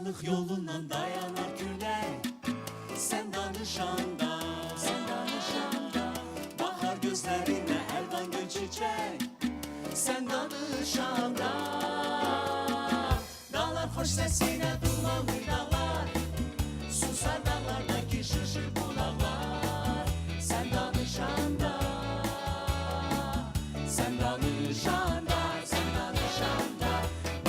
Sevdalıq yolundan dayanar külək. Sən danışanda, bahar gözlərinə əlvan gül çiçək. Sən danışanda, dağlar xoş səsinə dumanlı dağlar, susar dağlardakı şırşır bulaqlar. Sən danışanda,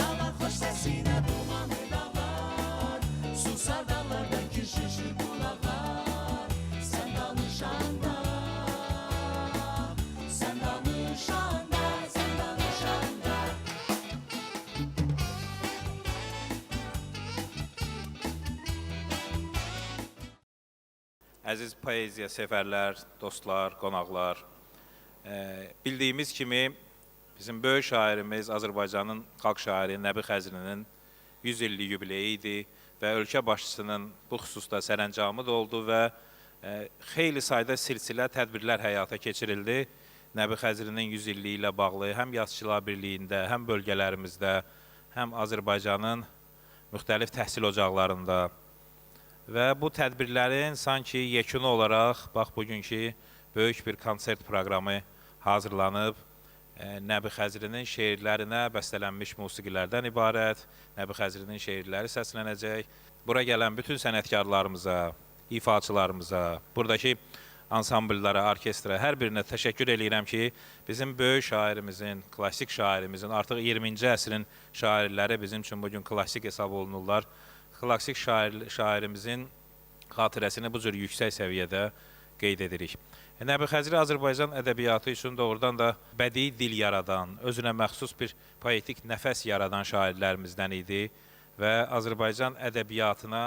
dağlar xoş səsinə dumanlı dağlar, susar dağlardakı şırşır bulaqlar. Sən danışanda, Əziz poeziya sevərlər, dostlar, qonaqlar, bildiyimiz kimi bizim böyük şairimiz Azərbaycanın xalq şairi Nəbi Xəzrinin 100 illik yubileyi idi və ölkə başçısının bu xüsusda sərəncamı da oldu və xeyli sayda silsilə tədbirlər həyata keçirildi. Nəbi Xəzrinin 100 illiyi ilə bağlı həm Yazıçılar Birliyində, həm bölgələrimizdə, həm Azərbaycanın müxtəlif təhsil ocaqlarında və bu tədbirlərin sanki yekunu olaraq bax bugünkü böyük bir konsert proqramı hazırlanıb. Nəbi Xəzrinin şeirlərinə bəstələnmiş musiqilərdən ibarət, Nəbi Xəzrinin şeirləri səslənəcək. Bura gələn bütün sənətkarlarımıza, ifaçılarımıza, buradakı ansambllara, orkestra, hər birinə təşəkkür edirəm ki, bizim böyük şairimizin, klassik şairimizin, artıq 20-ci əsrin şairləri bizim üçün bugün klassik hesab olunurlar. Klassik şairimizin xatirəsini bu cür yüksək səviyyədə qeyd edirik. Nəbi Xəzri Azərbaycan ədəbiyyatı üçün doğrudan da bədii dil yaradan, özünə məxsus bir poetik nəfəs yaradan şairlərimizdən idi və Azərbaycan ədəbiyyatına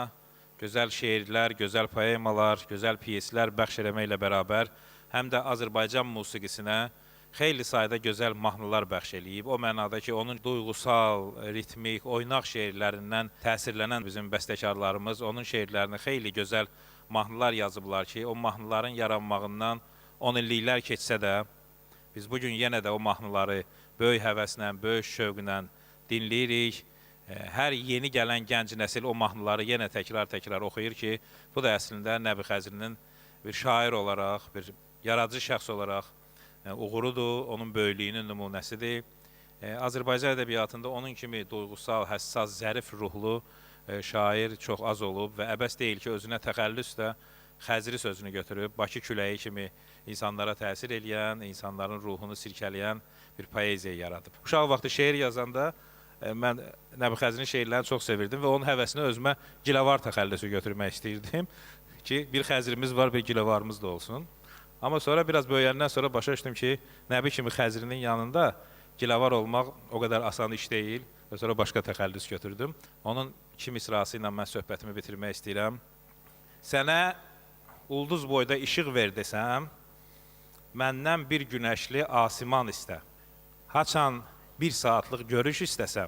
gözəl şeirlər, gözəl poemalar, gözəl pyeslər bəxş eləməklə bərabər həm də Azərbaycan musiqisinə xeyli sayda gözəl mahnılar bəxş eləyib. O mənada ki, onun duyğusal, ritmik, oynaq şeirlərindən təsirlənən bizim bəstəkarlarımız onun şeirlərini xeyli gözəl mahnılar yazıblar ki, o mahnıların yaranmağından 10 illiklər keçsə də, biz bugün yenə də o mahnıları böyük həvəslə, böyük şövqlə dinləyirik. Hər yeni gələn gənc nəsil o mahnıları yenə təkrar oxuyur ki, bu da əslində Nəbi Xəzrinin bir şair olaraq, bir yaradıcı şəxs olaraq uğurudur, onun böyüklüyünün nümunəsidir. Azərbaycan ədəbiyyatında onun kimi duyğusal, həssas, zərif ruhlu şair çox az olub və əbəs deyil ki, özünə təxəllüs də Xəzri sözünü götürüb, Bakı küləyi kimi insanlara təsir eləyən, insanların ruhunu sirkələyən bir poeziya yaradıb. Uşaq vaxtı şeir yazanda mən Nəbi Xəzrinin şeirlərini çox sevirdim və onun həvəsini özümə giləvar təxəllüsü götürmək istəyirdim ki, bir Xəzrimiz var, bir giləvarımız da olsun. Amma sonra biraz böyüyəndən sonra başa düşdüm ki, Nəbi kimi Xəzrinin yanında giləvar olmaq o qədər asan iş deyil və sonra başqa təxəllüs götürdüm. Onun 2 misrası ilə mən söhbətimi bitirmək istəyirəm. Sənə ulduz boyda işıq ver desəm, məndən bir günəşli asiman istə. Haçan 1 saatlıq görüş istəsəm,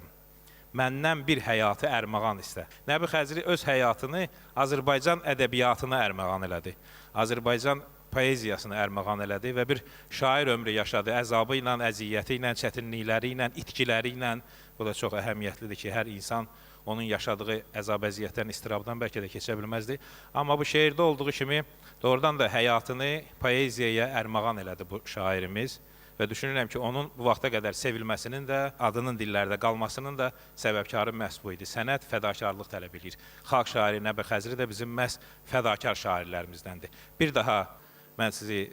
məndən bir həyatı ərmağan istə. Nəbi Xəzri öz həyatını Azərbaycan ədəbiyyatına ərmağan elədi. Azərbaycan poeziyasını ərmağan elədi və bir şair ömrü yaşadı. Əzabı ilə, əziyyəti ilə, çətinlikləri ilə, itkiləri ilə. Bu da çox əhəmiyyətlidir ki, hər insan onun yaşadığı əzab, əziyyətdən, istirabdan bəlkə də keçə bilməzdi. Amma bu şeirdə olduğu kimi doğrudan da həyatını poeziyaya ərmağan elədi bu şairimiz. Və düşünürəm ki, onun bu vaxta qədər sevilməsinin də, adının dillərdə qalmasının da səbəbkarı məhz bu idi. Sənət fədakarlıq tələb edir. Xalq şairi Nəbi Xəzri də bizim məhz fədakar şairlərimizdəndir. Bir daha mən sizi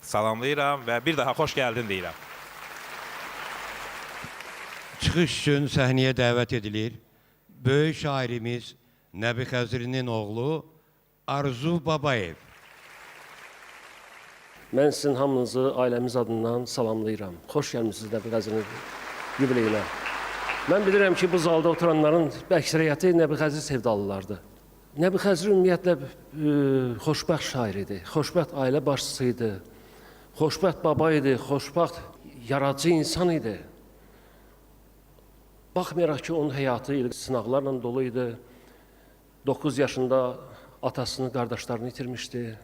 salamlayıram və bir daha xoş gəldin deyirəm. Çıxış üçün səhnəyə dəvət edilir. Böyük şairimiz Nəbi Xəzrinin oğlu Arzu Babayev. Mən sizin hamınızı ailəmiz adından salamlayıram. Xoş gəlmişsiniz Nəbi Xəzrinin yubileyinə. Mən bilirəm ki, bu zalda oturanların əksəriyyəti Nəbi Xəzri sevdalılardır. Nəbi Xəzri ümumiyyətlə xoşbəxt şair idi, xoşbəxt ailə başçısı idi, xoşbəxt baba idi, xoşbəxt yaradıcı insan idi. Baxmayaraq ki, onun həyatı sınaqlarla dolu idi. 9 yaşında atasını, qardaşlarını itirmişdi.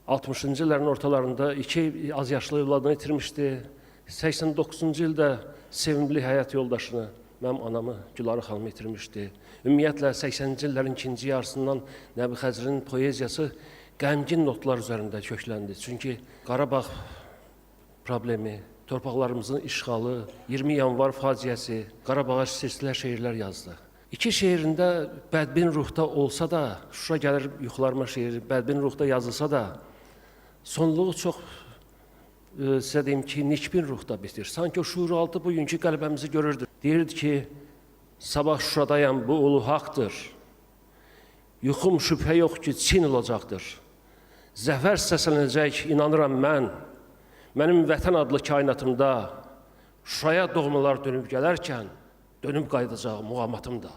60-cı illərin ortalarında 2 az yaşlı evladını itirmişdi. 89-cu ildə sevimli həyat yoldaşını, Mənim anamı Gülarə xanım itirmişdi. Ümumiyyətlə 80-ci illərin ikinci yarısından Nəbi Xəzrin poeziyası qəmgin notlar üzərində kökləndi. Çünki Qarabağ problemi, torpaqlarımızın işğalı, 20 yanvar faciəsi, Qarabağa silsilə şeirlər yazdı. İki şeirində bədbin ruhda olsa da, Şuşa gəlir yuxularıma şeiri bədbin ruhda yazılsa da, sonluğu çox sizə deyim ki, nikbin ruhda bitir. Sanki o şuuraltı bugünkü qəlbəmizi görürdü. Deyirdi ki, sabah Şuşadayam, bu ulu haqdır. Yuxum şübhə yox ki, Çin olacaqdır. Zəfər səslənəcək, inanıram mən. Mənim vətən adlı kainatımda Şuşaya doğmalar dönüb gələrkən, dönüb qayıdacaq muğamatım da.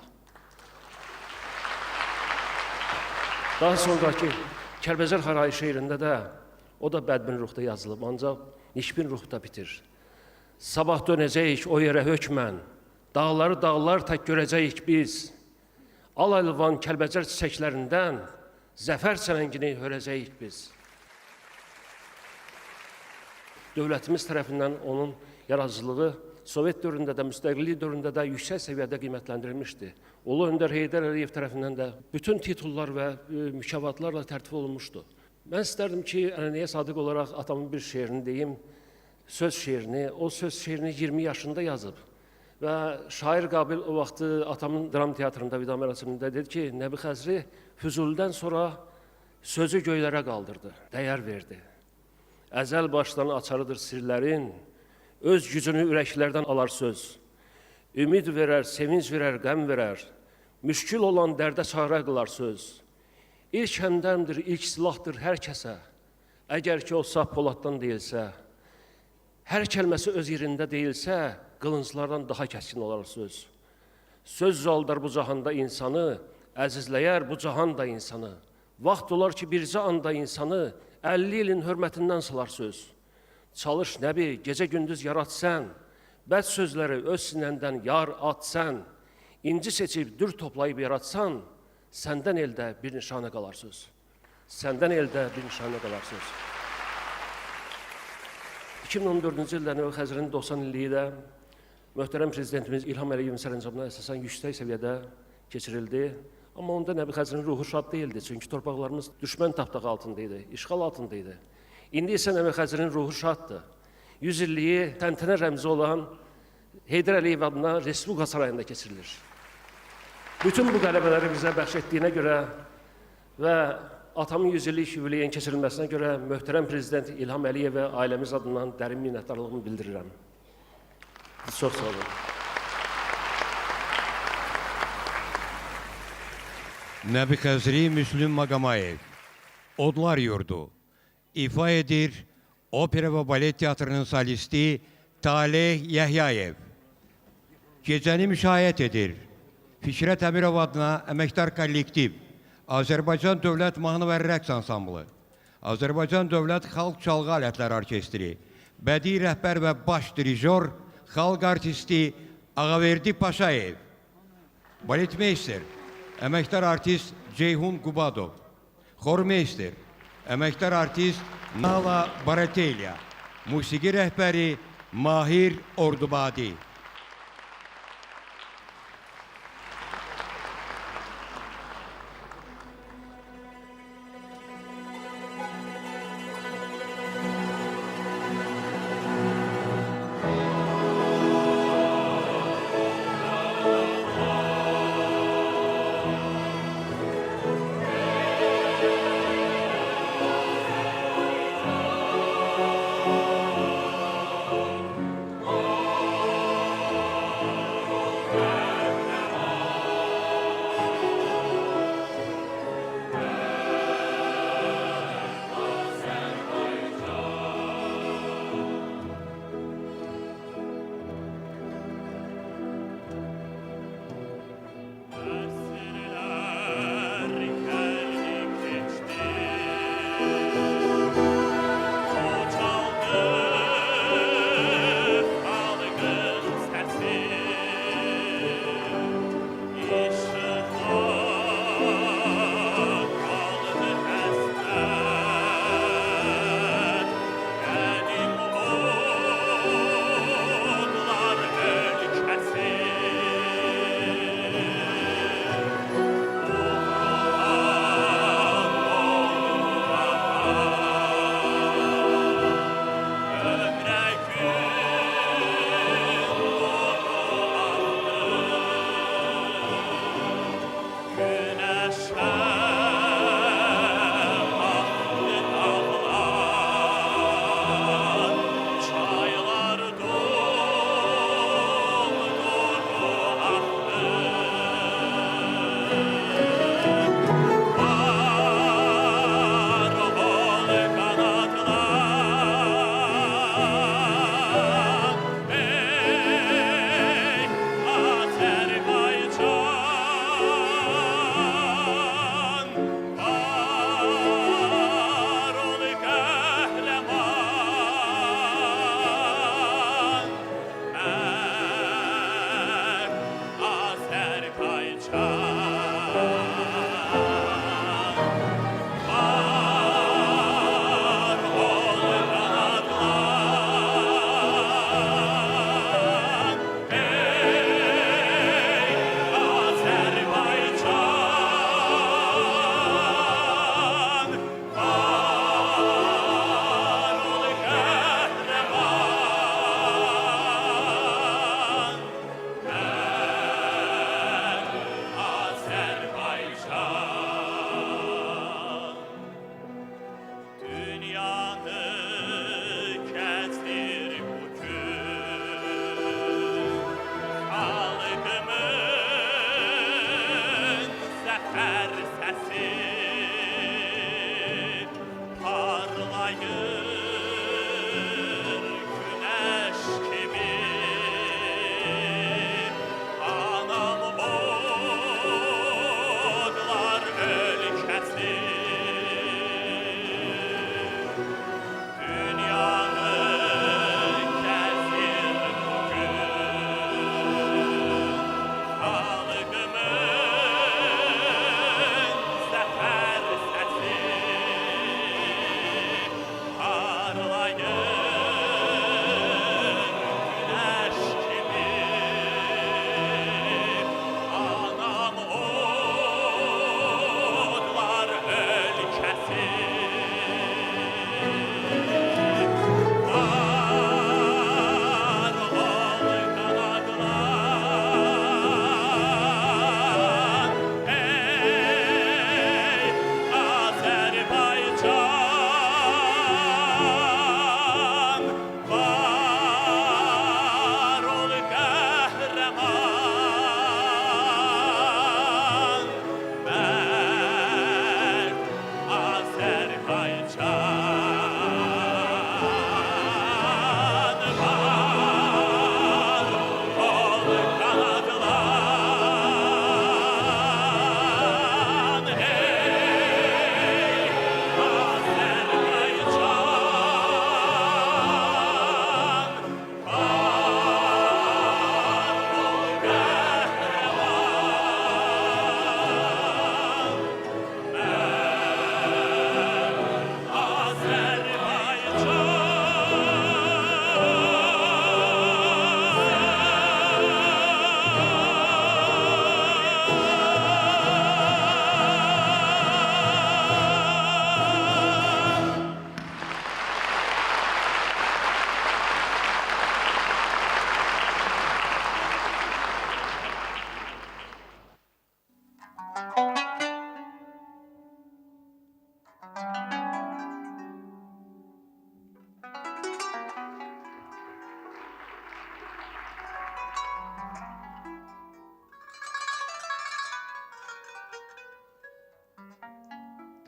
Daha sonraki Kəlbəcər Xarayı şeirində də o da bədbin ruhda yazılıb, ancaq nikbin ruhda bitir. Sabah dönəcəyik o yerə hökmən, dağları dağlar tək görəcəyik biz. Al-əlvan Kəlbəcər çiçəklərindən zəfər sələngini hörəcəyik biz. Dövlətimiz tərəfindən onun yaradıcılığı Sovet dövründə də, müstəqillik dövründə də yüksək səviyyədə qiymətləndirilmişdi. Ulu Öndər Heydər Əliyev tərəfindən də bütün titullar və mükafatlarla tərtib olunmuşdu. Mən istərdim ki, ənənəyə sadiq olaraq atamın bir şeirini deyim, söz şeirini. O söz şeirini 20 yaşında yazıb. Və şair Qabil o vaxtı atamın dram teatrında, vida mərasimində dedi ki, Nəbi Xəzri Füzulidən sonra sözü göylərə qaldırdı, dəyər verdi. Əzəl başdan açarıdır sirlərin, öz gücünü ürəklərdən alar söz. Ümid verər, sevinç verər, qəm verər, müşkül olan dərdə çarə qılar söz. İlk həmdəmdir, ilk silahdır hər kəsə, əgər ki o saf poladdan deyilsə, hər kəlməsi öz yerində deyilsə, qılınclardan daha kəskin olar söz. Söz zaldar bu cahanda insanı, əzizləyər bu cahan da insanı. Vaxt olar ki, bircə anda insanı 50 ilin hörmətindən salar söz. Çalış nəbi, gecə-gündüz yarat sən, bəd sözləri öz sinəndən yar at sən, inci seçib dür toplayıb yaratsan, səndən eldə bir nişanə qalar söz. Səndən eldə bir nişanə qalar söz. 2014-cü ildə Nəbi Xəzrin 90 illiyi də möhtərəm prezidentimiz İlham Əliyevin sərəncamına əsasən yüksək səviyyədə keçirildi. Amma onda Nəbi Xəzrin ruhu şad deyildi, çünki torpaqlarımız düşmən tapdağı altındaydı, işğal altındaydı. İndi isə Nəbi Xəzrin ruhu şaddır. 100 illiyi təntənə rəmzi olan Heydər Əliyev adına Respublika sarayında keçirilir. Bütün bu qələbələri bizə bəxş etdiyinə görə və atamın 100 illik yubileyin keçirilməsinə görə möhtərəm prezident İlham Əliyev və ailəmiz adından dərin minnətdarlığımı bildirirəm. Çox sağ olun. Nəbi Xəzri Müslüm Maqamayev, Odlar Yurdu, ifa edir opera və balet teatrının solisti Taleh Yəhyayev. Gecəni müşahiət edir Fikrət Əmirov adına əməkdar kollektiv, Azərbaycan Dövlət Mahnı və Rəqs Ansamblı, Azərbaycan Dövlət Xalq Çalğı Alətləri Orkestri, bədii rəhbər və baş dirijor, xalq artisti Ağaverdi Paşayev, baletmeyster, əməkdar artist Ceyhun Qubadov, xormeyster, əməkdar artist Nala Baratelya, musiqi rəhbəri Mahir Ordubadi.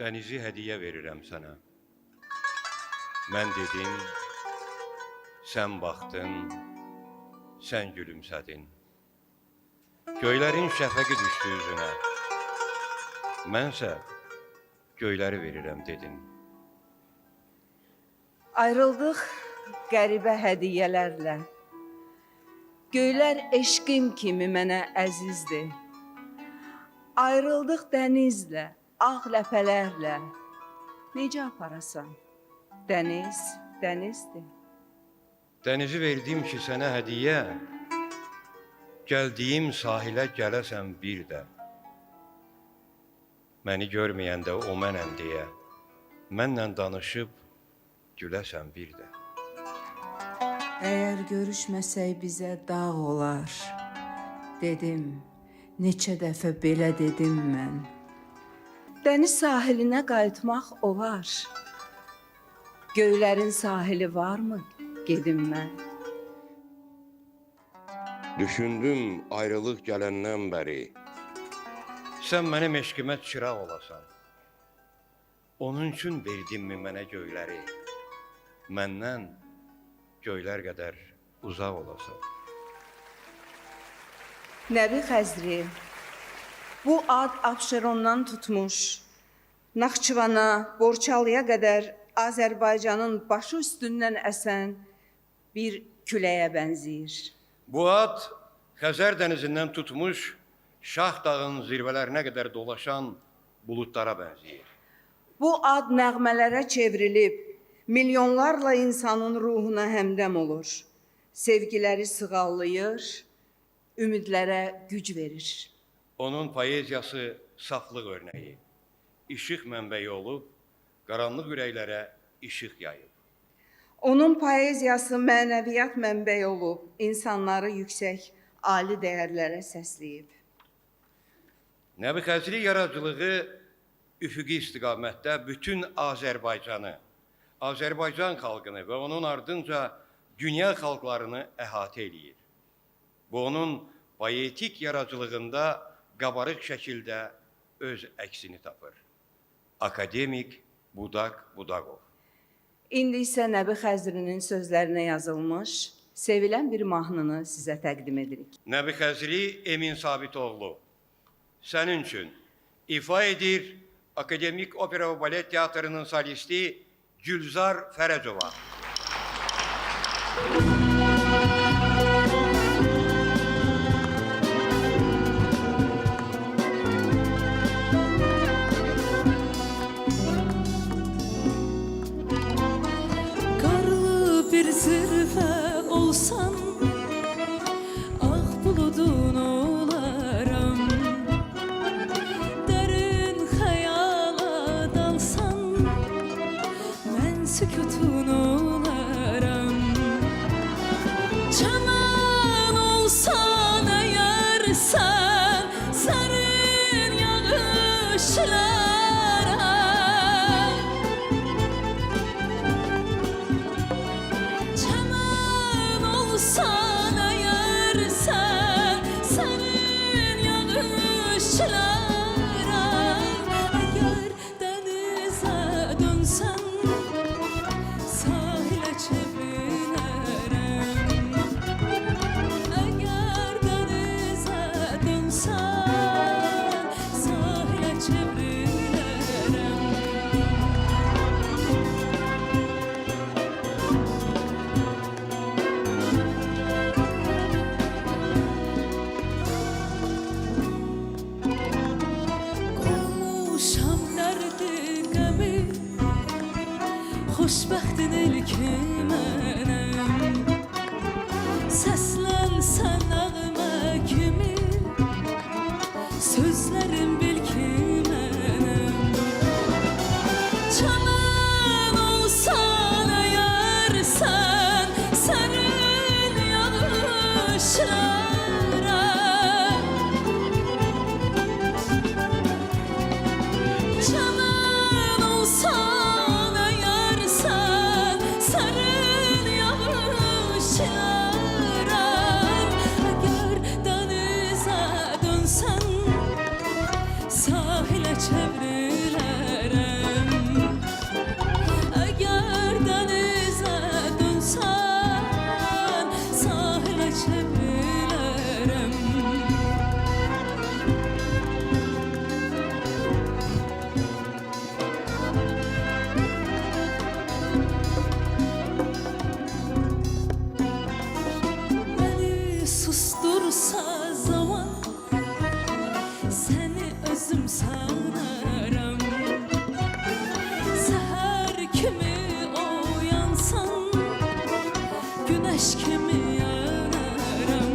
Dənizi hədiyyə verirəm sənə. Mən dedim, sən baxdın, sən gülümsədin. Göylərin şəfəqi düşdü üzünə. Mənsə göyləri verirəm dedin. Ayrıldıq qəribə hədiyyələrlə. Göylər eşqim kimi mənə əzizdir. Ayrıldıq dənizlə, ağ ləpələrlə. Necə aparasan? Dəniz, dənizdir. Dənizi verdim ki, sənə hədiyyə, gəldiyim sahilə gələsən bir də. Məni görməyəndə o mənəm deyə, mənlə danışıb güləsən bir də. Əgər görüşməsək bizə dağ olar, dedim, neçə dəfə belə dedim mən. Dəniz sahilinə qayıtmaq olar. Göylərin sahili varmı? Gedim mən. Düşündüm ayrılıq gələndən bəri. Sən mənim eşqimə çıraq olasan. Onun üçün verdinmi mənə göyləri? Məndən göylər qədər uzaq olasan. Nəbi Xəzri, bu ad Abşerondan tutmuş, Naxçıvana, Borçalıya qədər Azərbaycanın başı üstündən əsən bir küləyə bənzəyir. Bu ad Xəzər dənizindən tutmuş, Şah dağın zirvələrinə qədər dolaşan buludlara bənzəyir. Bu ad nəğmələrə çevrilib, milyonlarla insanın ruhuna həmdəm olur. Sevgiləri sığallayır, ümidlərə güc verir. Onun poeziyası saflıq örnəyi, işıq mənbəyi olub, qaranlıq ürəklərə işıq yayıb. Onun poeziyası mənəviyyat mənbəyi olub, insanları yüksək, ali dəyərlərə səsləyib. Nəbi Xəzri yaradıcılığı üfüqi istiqamətdə bütün Azərbaycanı, Azərbaycan xalqını və onun ardınca dünya xalqlarını əhatə eləyir. Bu, onun poetik yaradıcılığında qabarıq şəkildə öz əksini tapır. Akademik Budaq Budaqov. İndi isə Nəbi Xəzrinin sözlərinə yazılmış, sevilən bir mahnını sizə təqdim edirik. Nəbi Xəzri Emin Sabitoğlu sənin üçün ifa edir Akademik Opera və Balet Teatrının solisti Gülzar Fərəcova. Qarlı bir zirvə olsan, ağ buludun olaram. Dərin xəyala dalsan, mən sükutun olaram. Çaman olsan əgər sən, sərin yağışlara. Çaman olsan əgər sən, sərin yağışlara. Əgər dənizə dönsən, sahilə çevrilərəm. Əgər dənizə dönsən, sahilə çevrilərəm. Qoymuşam dərdi qəmi, xoşbəxtin ilki mənəm. Səslənsən nəğmə kimi, sözlərim bil ki mənəm. Çaman olsan əgər sən, sərin yağışlara. Çaman olsan əgər sən, sərin yağışlara. Əgər dənizə dönsən, səni özüm sanaram. Səhər kimi oyansan, güneş kimi yanaram.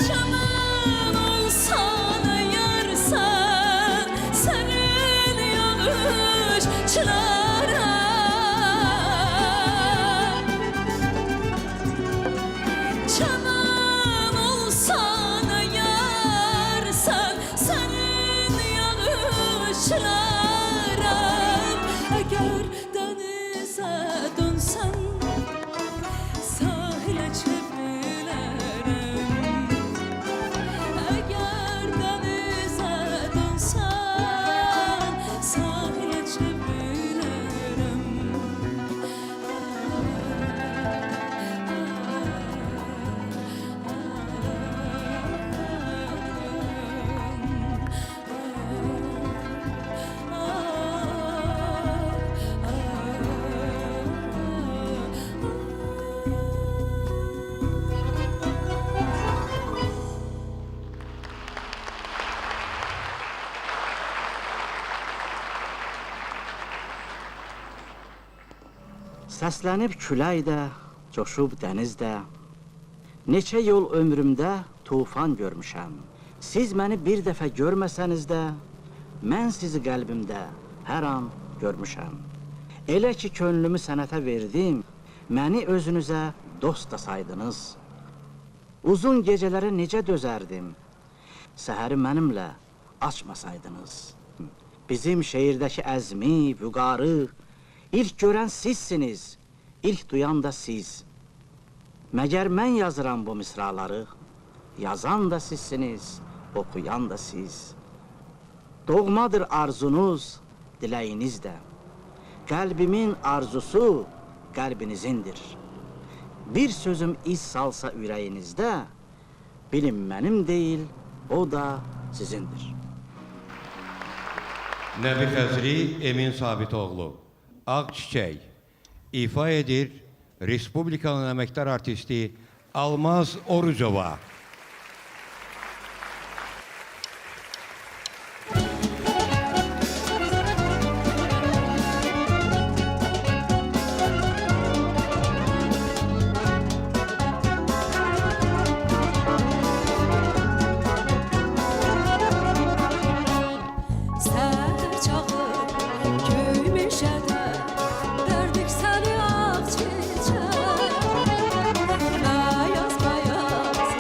Çaman olsan ayarsan, senin yağışçılara. Çaman olsan ayarsan, senin yağışçılara. Eğer denize dönsen, sahile çevrilerim. Eğer denize dönsen, sahile çevrilerim. Səslənib külək də, coşub dəniz də. Neçə yol ömrümdə tufan görmüşəm. Siz məni bir dəfə görməsəniz də, mən sizi qəlbimdə hər an görmüşəm. Elə ki könlümü sənətə verdim, məni özünüzə dost da saydınız. Uzun gecələrə necə dözərdim, səhəri mənimlə açmasaydınız. Bizim şeirdəki əzmi, vüqarı, İlk görən sizsiniz, ilk duyan da siz. Məgər mən yazıram bu misraları, yazan da sizsiniz, okuyan da siz. Doğmadır arzunuz, diləyiniz də. Qəlbimin arzusu qəlbinizindir. Bir sözüm iz salsa ürəyinizdə, bilin mənim deyil, o da sizindir. Nəbi Xəzri Emin Sabitoğlu, Ağ Çiçək, ifa edir Respublikanın əməkdar artisti Almaz Orucova. Beyaz beyaz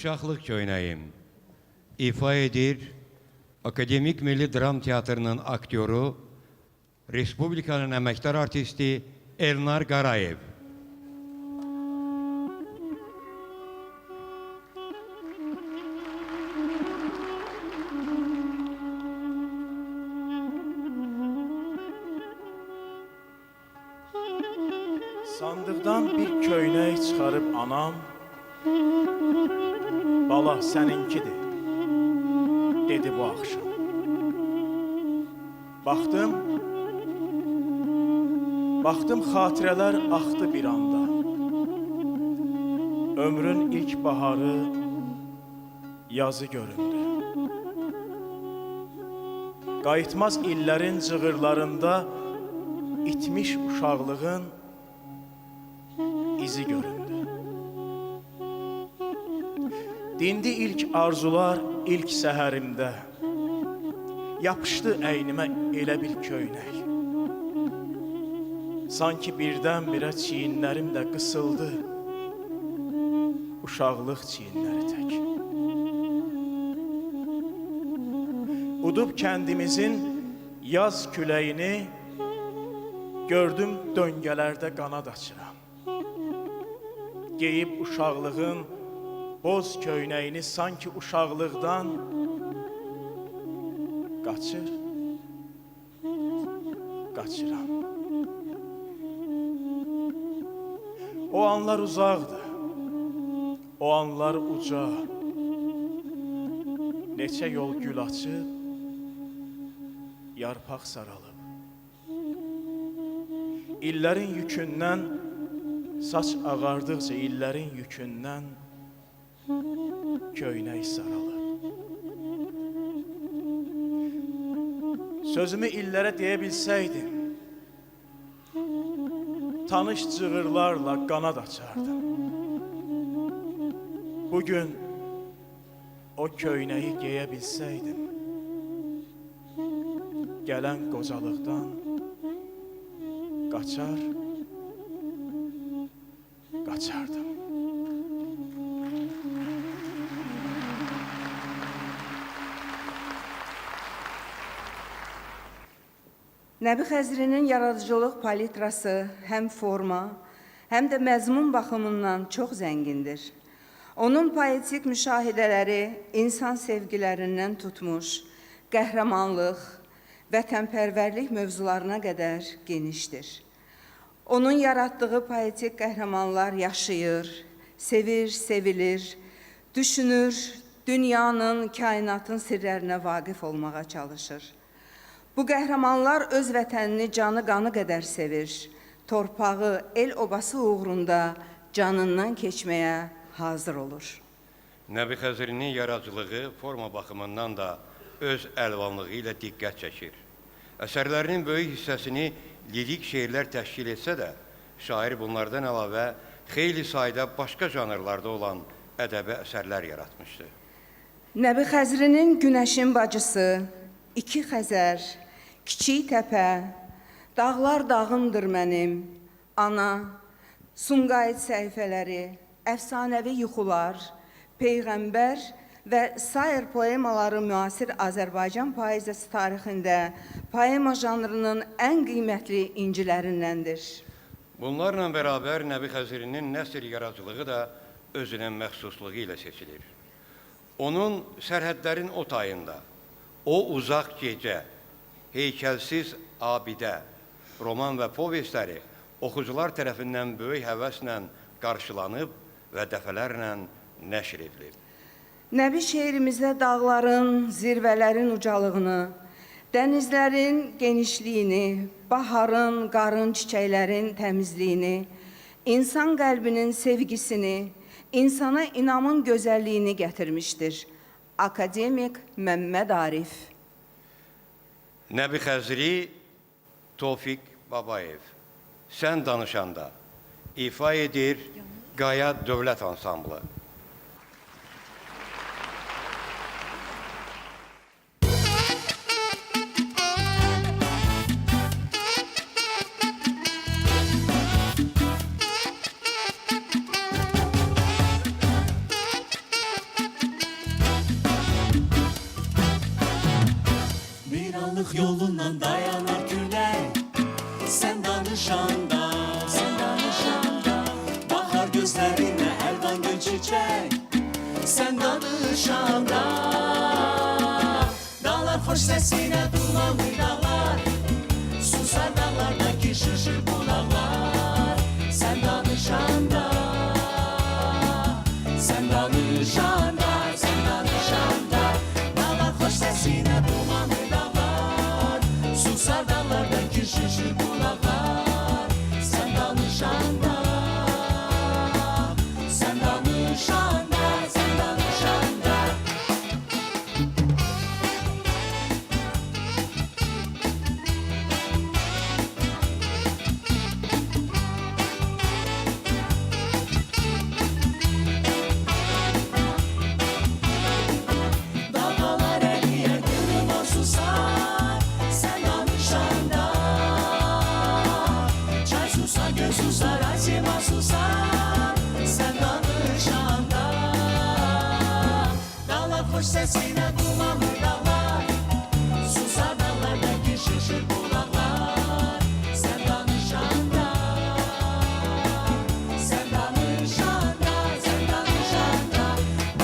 Uşaqlıq köynəyim ifa edir Akademik Milli Dram Teatrının aktyoru, Respublikanın əməkdar artisti Elnar Qarayev. Sandıqdan bir köynək çıxarıb anam, bala səninkidir, dedi bu axşam. Baxdım xatirələr axdı bir anda. Ömrün ilk baharı yazı göründü. Qayıtmaz illərin cığırlarında itmiş uşaqlığın izi göründü. Dindi ilk arzular ilk səhərimdə. Yapışdı əynimə elə bir köynək. Sanki birdən-birə çiyinlərim də qısıldı. Uşaqlıq çiyinləri tək. Udub kəndimizin yaz küləyini, gördüm döngələrdə qanad açıram. Geyib uşaqlığın boz köynəyini sanki uşaqlıqdan qaçıram. O anlar uzaqdır, o anlar uca. Neçə yol gül açıb, yarpaq saralıb. İllərin yükündən, saç ağardıqca illərin yükündən köynək saralıb. Sözümü illərə deyə bilsəydim, tanış cığırlarla qanad açardım. Bugün o köynəyi geyə bilsəydim, gələn qocalıqdan qaçardım. Nəbi Xəzrinin yaradıcılıq palitrası həm forma, həm də məzmun baxımından çox zəngindir. Onun poetik müşahidələri insan sevgilərindən tutmuş, qəhrəmanlıq, vətənpərvərlik mövzularına qədər genişdir. Onun yaratdığı poetik qəhrəmanlar yaşayır, sevir, sevilir, düşünür, dünyanın, kainatın sirlərinə vaqif olmağa çalışır. Bu qəhrəmanlar öz vətənini canı qanı qədər sevir, torpağı, el obası uğrunda canından keçməyə hazır olur. Nəbi Xəzrinin yaradıcılığı forma baxımından da öz əlvanlığı ilə diqqət çəkir. Əsərlərinin böyük hissəsini lirik şeirlər təşkil etsə də, şair bunlardan əlavə xeyli sayda başqa janrlarda olan ədəbi əsərlər yaratmışdı. Nəbi Xəzrinin Günəşin bacısı, İki Xəzər, Kiçik Təpə, Dağlar dağımdır mənim, Ana, Sumqayıt səhifələri, Əfsanəvi yuxular, Peyğəmbər və sair poemaları müasir Azərbaycan poeziyası tarixində poema janrının ən qiymətli incilərindəndir. Bunlarla bərabər Nəbi Xəzrinin nəsr yaradıcılığı da özünün məxsusluğu ilə seçilir. Onun Sərhədlərin o tayında, O uzaq gecə, Heykəlsiz abidə, roman və povestləri oxucular tərəfindən böyük həvəslə qarşılanıb və dəfələrlə nəşr edilib. Nəbi şeirimizdə dağların, zirvələrin ucalığını, dənizlərin genişliyini, baharın, qarın, çiçəklərin təmizliyini, insan qəlbinin sevgisini, insana inamın gözəlliyini gətirmişdir. Akademik Məmməd Arif. Nəbi Xəzri Tofiq Babayev. Sən danışanda ifa edir Qaya Dövlət Ansamblı. danışanda dağlar hoş sesine dumanlı dağlar susar dağlardaki şırşır bulaklar sen danışanda dağlar hoş sesine dumanlı dağlar susar dağlardaki şırşır bulaklar sen danışanda dağlar eriyer gönlüm o susar sen danışanda çay susar göz susar acıma susar sen danışanda dağlar hoş sesine dumanlı dağlar susar dağlardaki şırşır bulaklar sen danışanda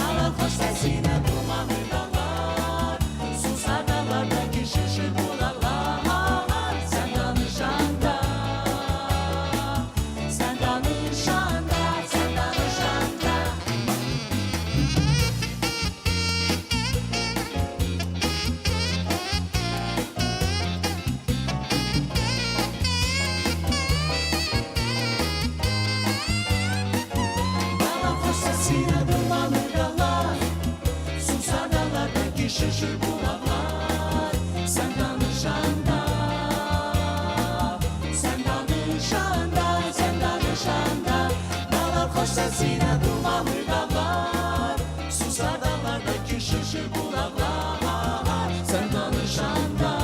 dağlar hoş sesine dumanlı dağlar susar dağlardaki şırşır bulaklar sen danışanda dağlar hoş sesine dumanlı dağlar susar dağlardaki şırşır bulaklar sen danışanda dağlar hoş sesine dumanlı dağlar susar dağlardaki şırşır bulaklar sen danışanda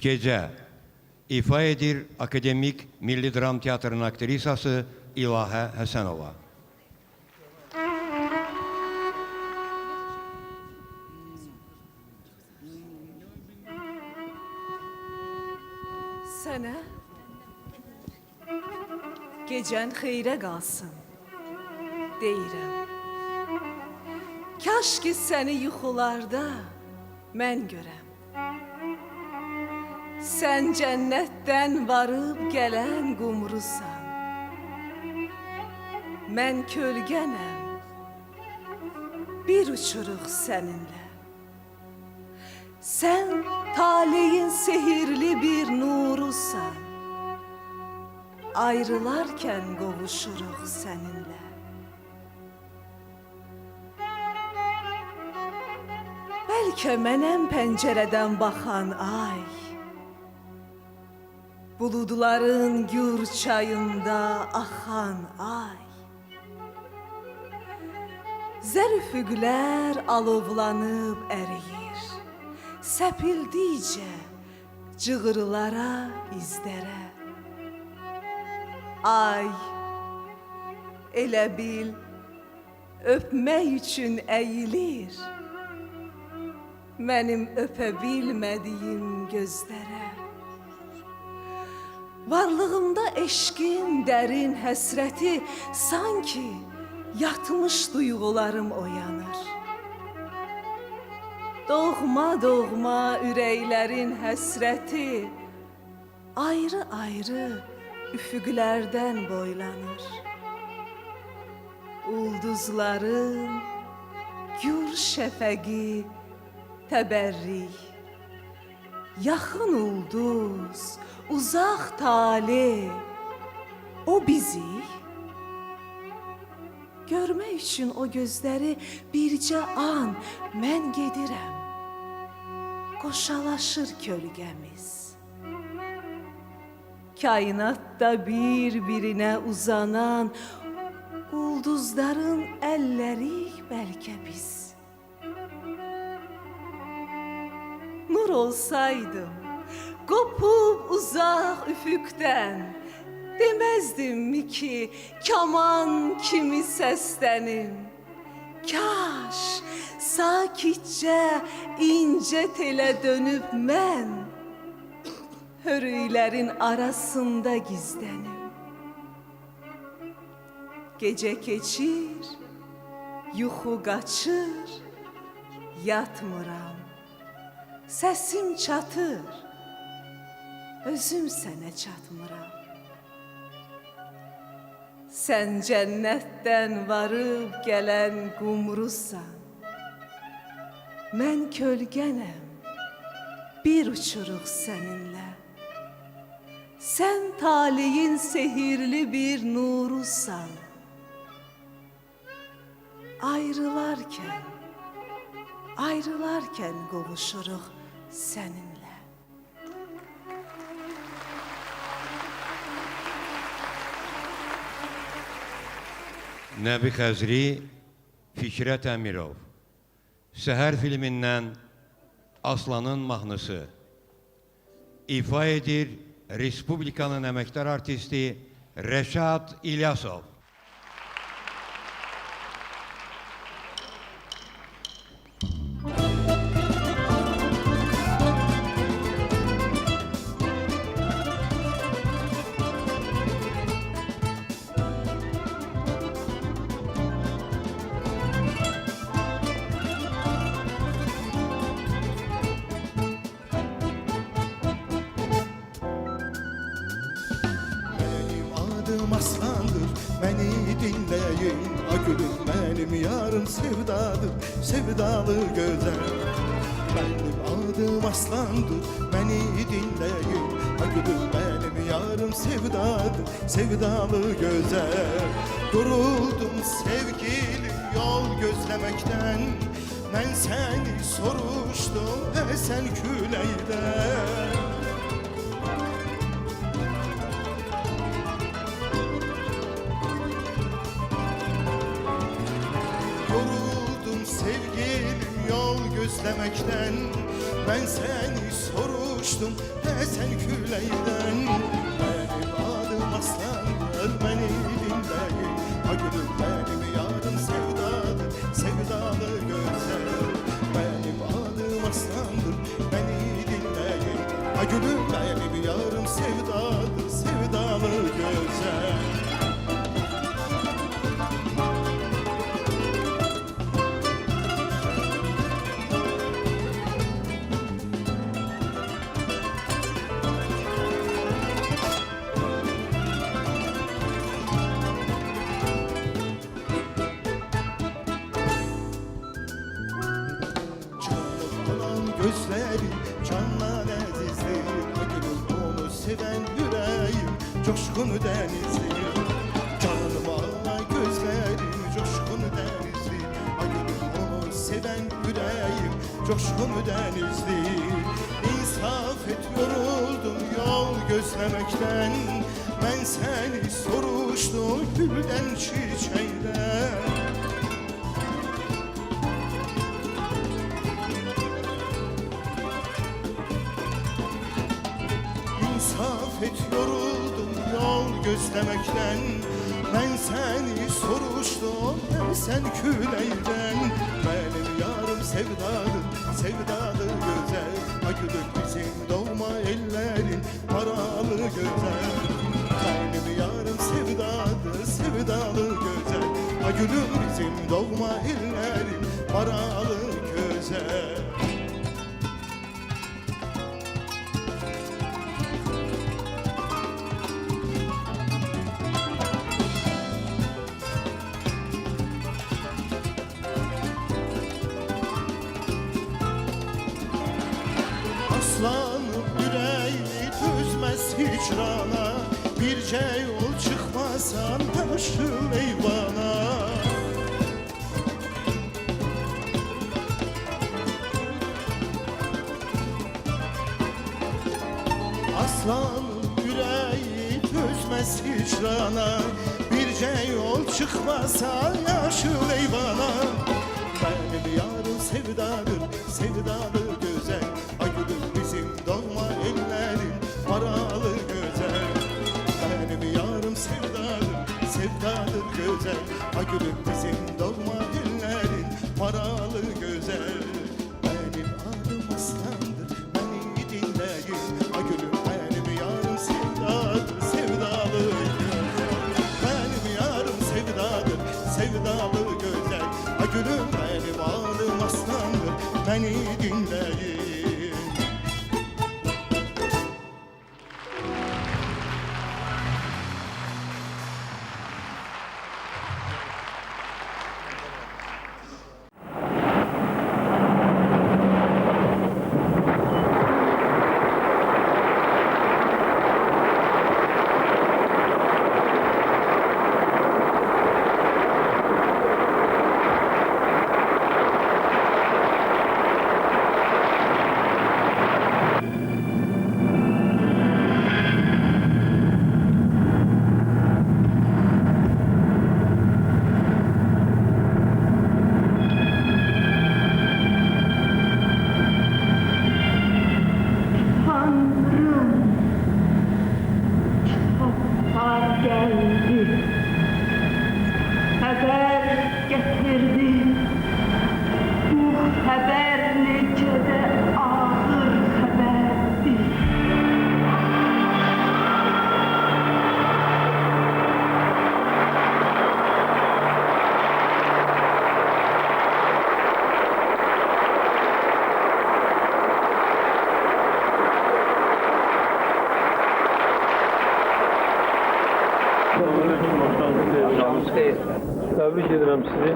Gecə ifa edir Akademik Milli Dram Teatrının aktrisası İlahə Həsənova. Sənə gecən xeyrə qalsın deyirəm. Kaş ki səni yuxularda mən görəm. Sən cənnətdən varıb gələn qumrusan. Mən kölgənəm, bir uçuruq səninlə. Sən taleyin sehirli bir nurusan. Ayrılarkən qovuşuruq səninlə. Bəlkə mənəm pəncərədən baxan ay. Buludların gür çayında axan ay. Zər üfüqlər alovlanıb əriyir. Səpildikcə cığırlara, izlərə. Ay, elə bil öpmək üçün əyilir. Mənim öpə bilmədiyim gözlərə. Varlığımda eşqin dərin həsrəti sanki yatmış duyğularım oyanır. Doğma-doğma ürəklərin həsrəti ayrı-ayrı üfüqlərdən boylanır. Ulduzların gür şəfəqi təbərrik. Yaxın ulduz, uzaq tale, o bizi görmək üçün o gözləri bircə an mən gedirəm. Qoşalaşır kölgəmiz. Kainatda bir-birinə uzanan ulduzların əlləri bəlkə biz. Nur olsaydım, qopub uzaq üfüqdən. Deməzdimmi ki, kaman kimi səslənim. Kaş sakitcə, incə telə dönüb mən hörüklərin arasında gizlənim. Gecə keçir, yuxu qaçır, yatmıram. Səsim çatır, özüm sənə çatmıram. Sən cənnətdən varıb gələn qumrusan. Mən kölgənəm, bir uçuruq səninlə. Sən taleyin sehirli bir nurusan. Ayrılarkən qovuşuruq səninlə. Nəbi Xəzri Fikrət Əmirov. Səhər filmindən Aslanın mahnısı. İfa edir Respublikanın əməkdar artisti Rəşad İlyasov. Aslandır, beni dinleyin. Gülüm benim yarım sevdadır, sevdalı güzel. Benim adım Aslandır, beni dinleyin. Gülüm benim yarım sevdadır, sevdalı güzel. Duruldum sevgilim yol gözlemekten. Ben seni soruştum esen küleyden. Sevgilim yol gözlemekten. Ben seni soruştum sen küleyden. Benim adım Aslandır, beni dinleyin. Gülüm benim yarım sevdadır, sevdalı güzel. Benim adım Aslandır, beni dinleyin. Gülüm benim yarım sevdadır, sevdalı güzel. Gözleri canlar əzizdir. Gülüm onu seven yüreğim coşkun denizdir. Canım ağla gözlerim coşkun denizdir. Gülüm onu seven yüreğim coşkun denizdir. İnsaf et yoruldum yol gözlemekten. Ben seni soruştum gülden çiçeğden. İnsaf et yoruldum yol gözlemekten. Ben seni soruştum sen küleyden. Benim yarım sevdadır, sevdalı güzel. Gülüm bizim doğma ellerin paralı güzel. Benim yarım sevdadır, sevdalı güzel. Gülüm bizim doğma ellerin paralı güzel. Aslanım yüreği tüzmez hicrana. Birce yol çıkmasan taşır eyvana. Aslanım yüreği tüzmez hicrana. Birce yol çıkmasa yaşıl eyvana. Benim yarım sevdadır, sevdalı güzel. Gülüm bizim doğma eller gülüm bizim doğma günlerin paralı güzel. Benim adım aslandır, beni dinleyin. Ay gülüm benim yarım sevdadır, sevdalı güzel. Benim yarım sevdadır, sevdalı güzel. Ay gülüm benim adım aslandır, beni dinleyin. Təbrik edirəm sizi.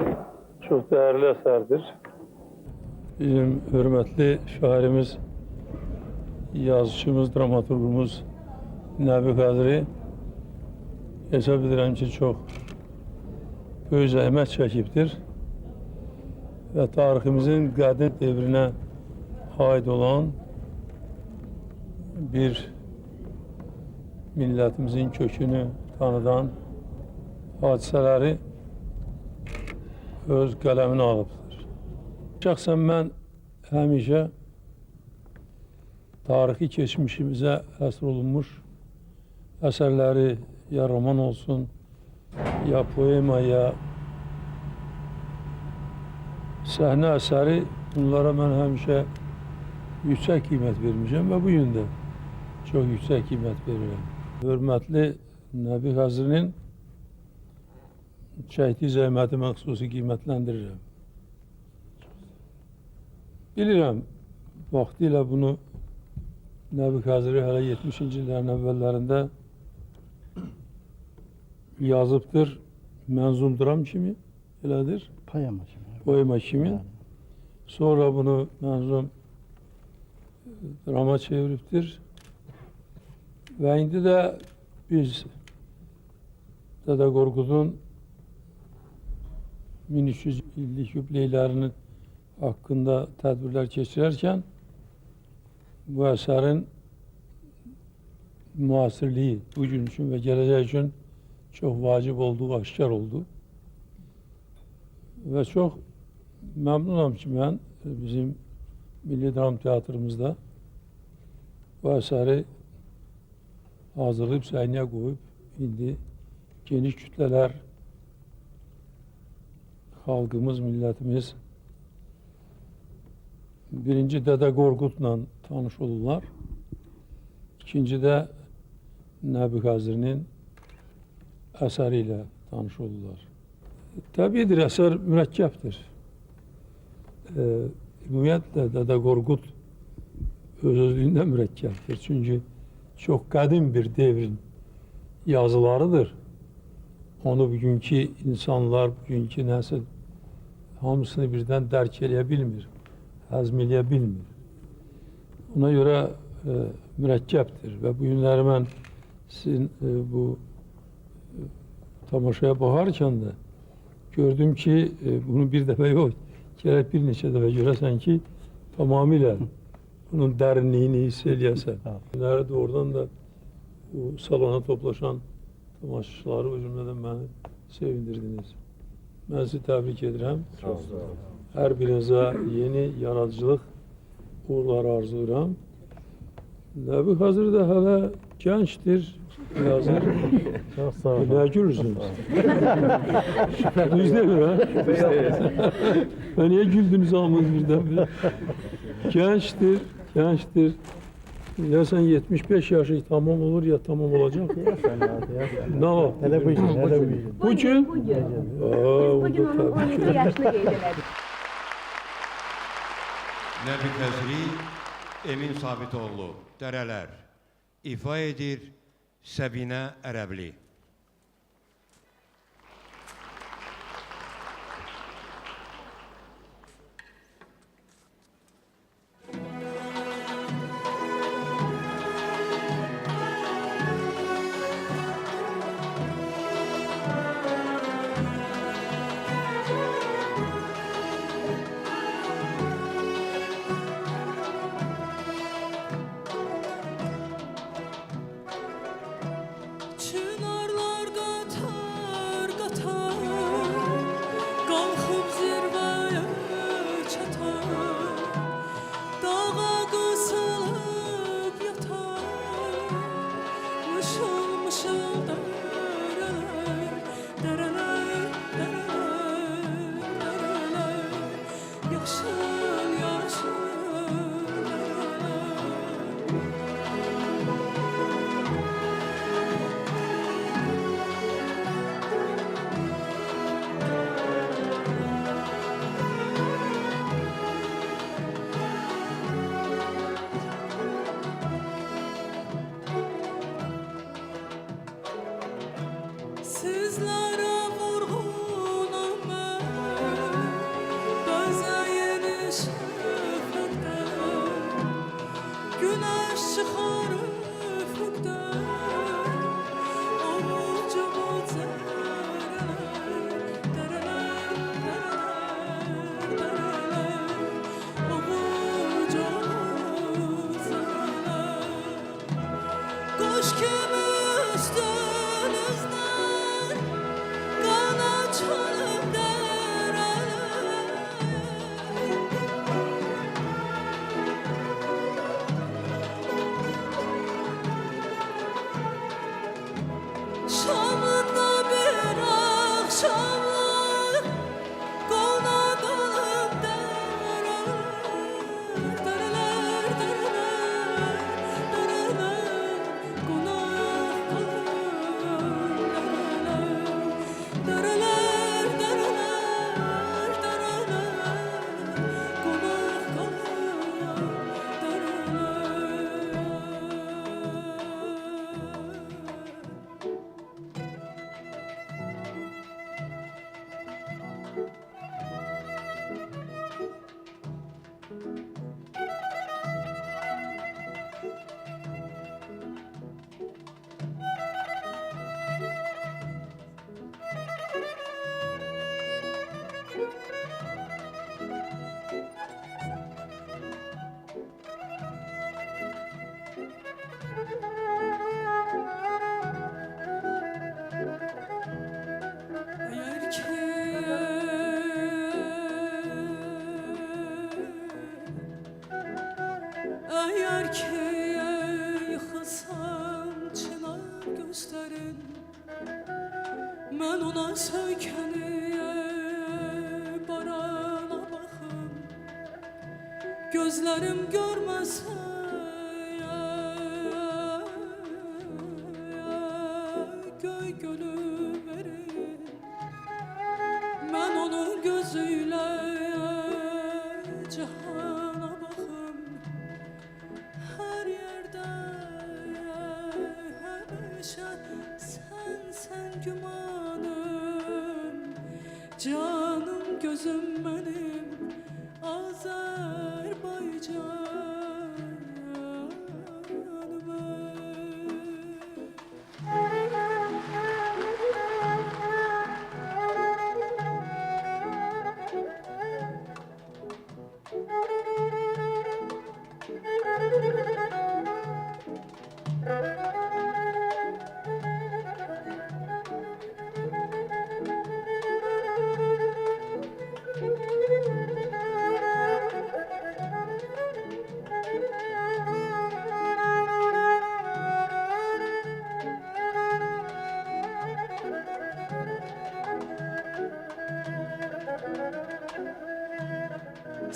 Çox dəyərli əsərdir. Bizim hörmətli şairimiz, yazıçımız, dramaturgumuz Nəbi Xəzri hesab edirəm ki, çox böyük zəhmət çəkibdir və tariximizin qədim devrinə aid olan bir millətimizin kökünü tanıdan hadisələri öz qələminə alıbdır. Şəxsən mən həmişə tarixi keçmişimizə həsr olunmuş əsərləri, ya roman olsun, ya poema, ya səhnə əsəri, bunlara mən həmişə yüksək qiymət vermişəm və bu gün də çox yüksək qiymət verirəm. Hörmətli Nəbi Xəzrinin çəkdiyi zəhməti mən xüsusi qiymətləndirirəm. Bilirəm, vaxtilə bunu Nəbi Xəzri hələ 70-ci illərin əvvəllərində yazıbdır, mənzumduram kimi, elədir? Poema kimi. Sonra bunu mənzum drama çeviribdir. Və indi də biz Dədə Qorqudun 1300 illik yubileylərinin haqqında tədbirlər keçirərkən bu əsərin müasirliyi bugün üçün və gələcək üçün çox vacib olduğu aşkar oldu. Və çox məmnunam ki, mən bizim Milli Dram Teatrımızda bu əsəri hazırlayıb səhnəyə qoyub, indi geniş kütlələr, xalqımız, millətimiz birinci Dədə Qorqudla tanış olurlar. İkinci də Nəbi Xəzrinin əsəri ilə tanış olurlar. Təbiidir, əsər mürəkkəbdir. Ümumiyyətlə Dədə Qorqud öz-özlüyündə mürəkkəbdir. Çünki çox qədim bir devrin yazılarıdır. Onu bugünkü insanlar, bugünkü nəsil hamısını birdən dərk eləyə bilmir, həzm eləyə bilmir. Ona görə mürəkkəbdir və bu günləri mən sizin bu tamaşaya baxarkən də gördüm ki, bunu bir dəfə yox, gərək bir neçə dəfə görəsən ki, tamamilə bunun dərinliyini hiss eləyəsən. Günləri doğrudan da bu salona toplaşan tamaşaçıları o cümlədən məni sevindirdiniz. Mən sizi təbrik edirəm. Hər birinizə yeni yaradıcılıq uğurları arzulayıram. Nəbi Xəzri də hələ gəncdir, Yazır. Çox sağ olun. Ne gülürsünüz? Düz değil mi? Ha? Ben niye güldünüz ağzınız birden? Gençtir, gençtir. Ya sen 75 yaşı tamam olur ya tamam olacak. Ne var? Hele bu gün, hele bu gün. Bugün? Bugün. Bugün onun 12 yaşını qeyd elədik. Nəbi Xəzri, Emin Sabitoğlu, Dərələr ifa edir Səbinə Ərəbli. Çınarlar qatar qatar qalxıb zirvəyə çatar dağa qısılıb yatar mışıl mışıl dərələr dərələr dərələr dərələr yaşıl yaşıl Sizlərə vurğunam mən, bəzəyini şəfəqdən, günəş çıxar üfüqdən, avucumu zərələr, dərələr, dərələr, dərələr, avucumu zərələr. Qoş kimi üstünüzdən qana çalıb dərələr. Şamında bir axşamlar qona qalıb dərələr. Dərələr, dərələr, dərələr, qona qalıb dərələr. Dərələr, dərələr, dərələr, qona qalıb dərələr. Eğer ki Eğer ki yıxılsam çınar gözlərin Mən ona söykəniyə barana baxım Gözlərim görməsə göy gölü verir Mən onun gözüyle cihana baxım Her yerde həmişə sen gümanım Canım gözüm benim Azərbaycanım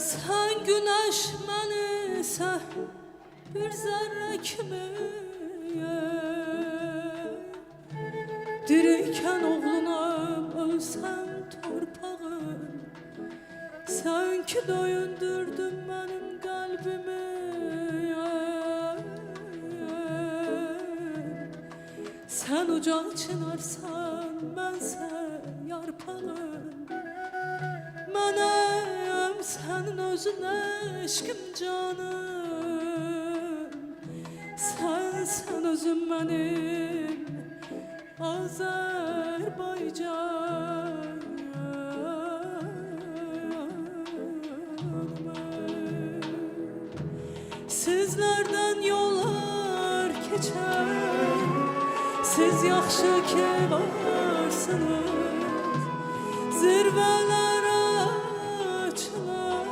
Sen güneş mənəsə bir zərrə kimi dirikən oğlunam, ölsəm torpağım. Sen ki döyündürdün benim kalbimi. Sen ocaq çınarsan, mənsə yarpağım. Mənəm sənin özün eşkim canım. Sen özün mənim Azərbaycan. Sizlerden yollar geçer, siz yaxşı ki varsınız. Zirveler açılar,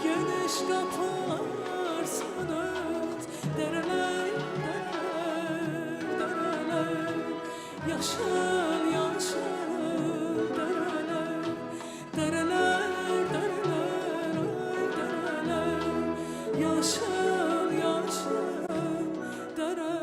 geniş kapılarsınız. Dereler, dereler, dereler, yaşıl yaşıl dereler. Dereler, dereler, ay dereler, yaşıl yaşıl dereler.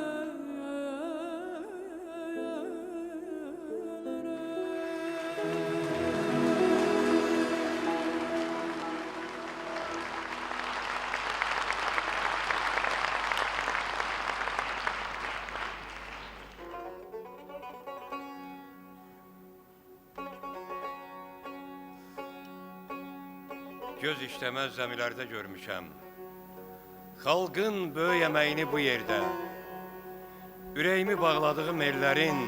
Göz işləməz zəmilərdə görmüşəm. Xalqın böyük əməyini bu yerdə, ürəyimi bağladığım ellərin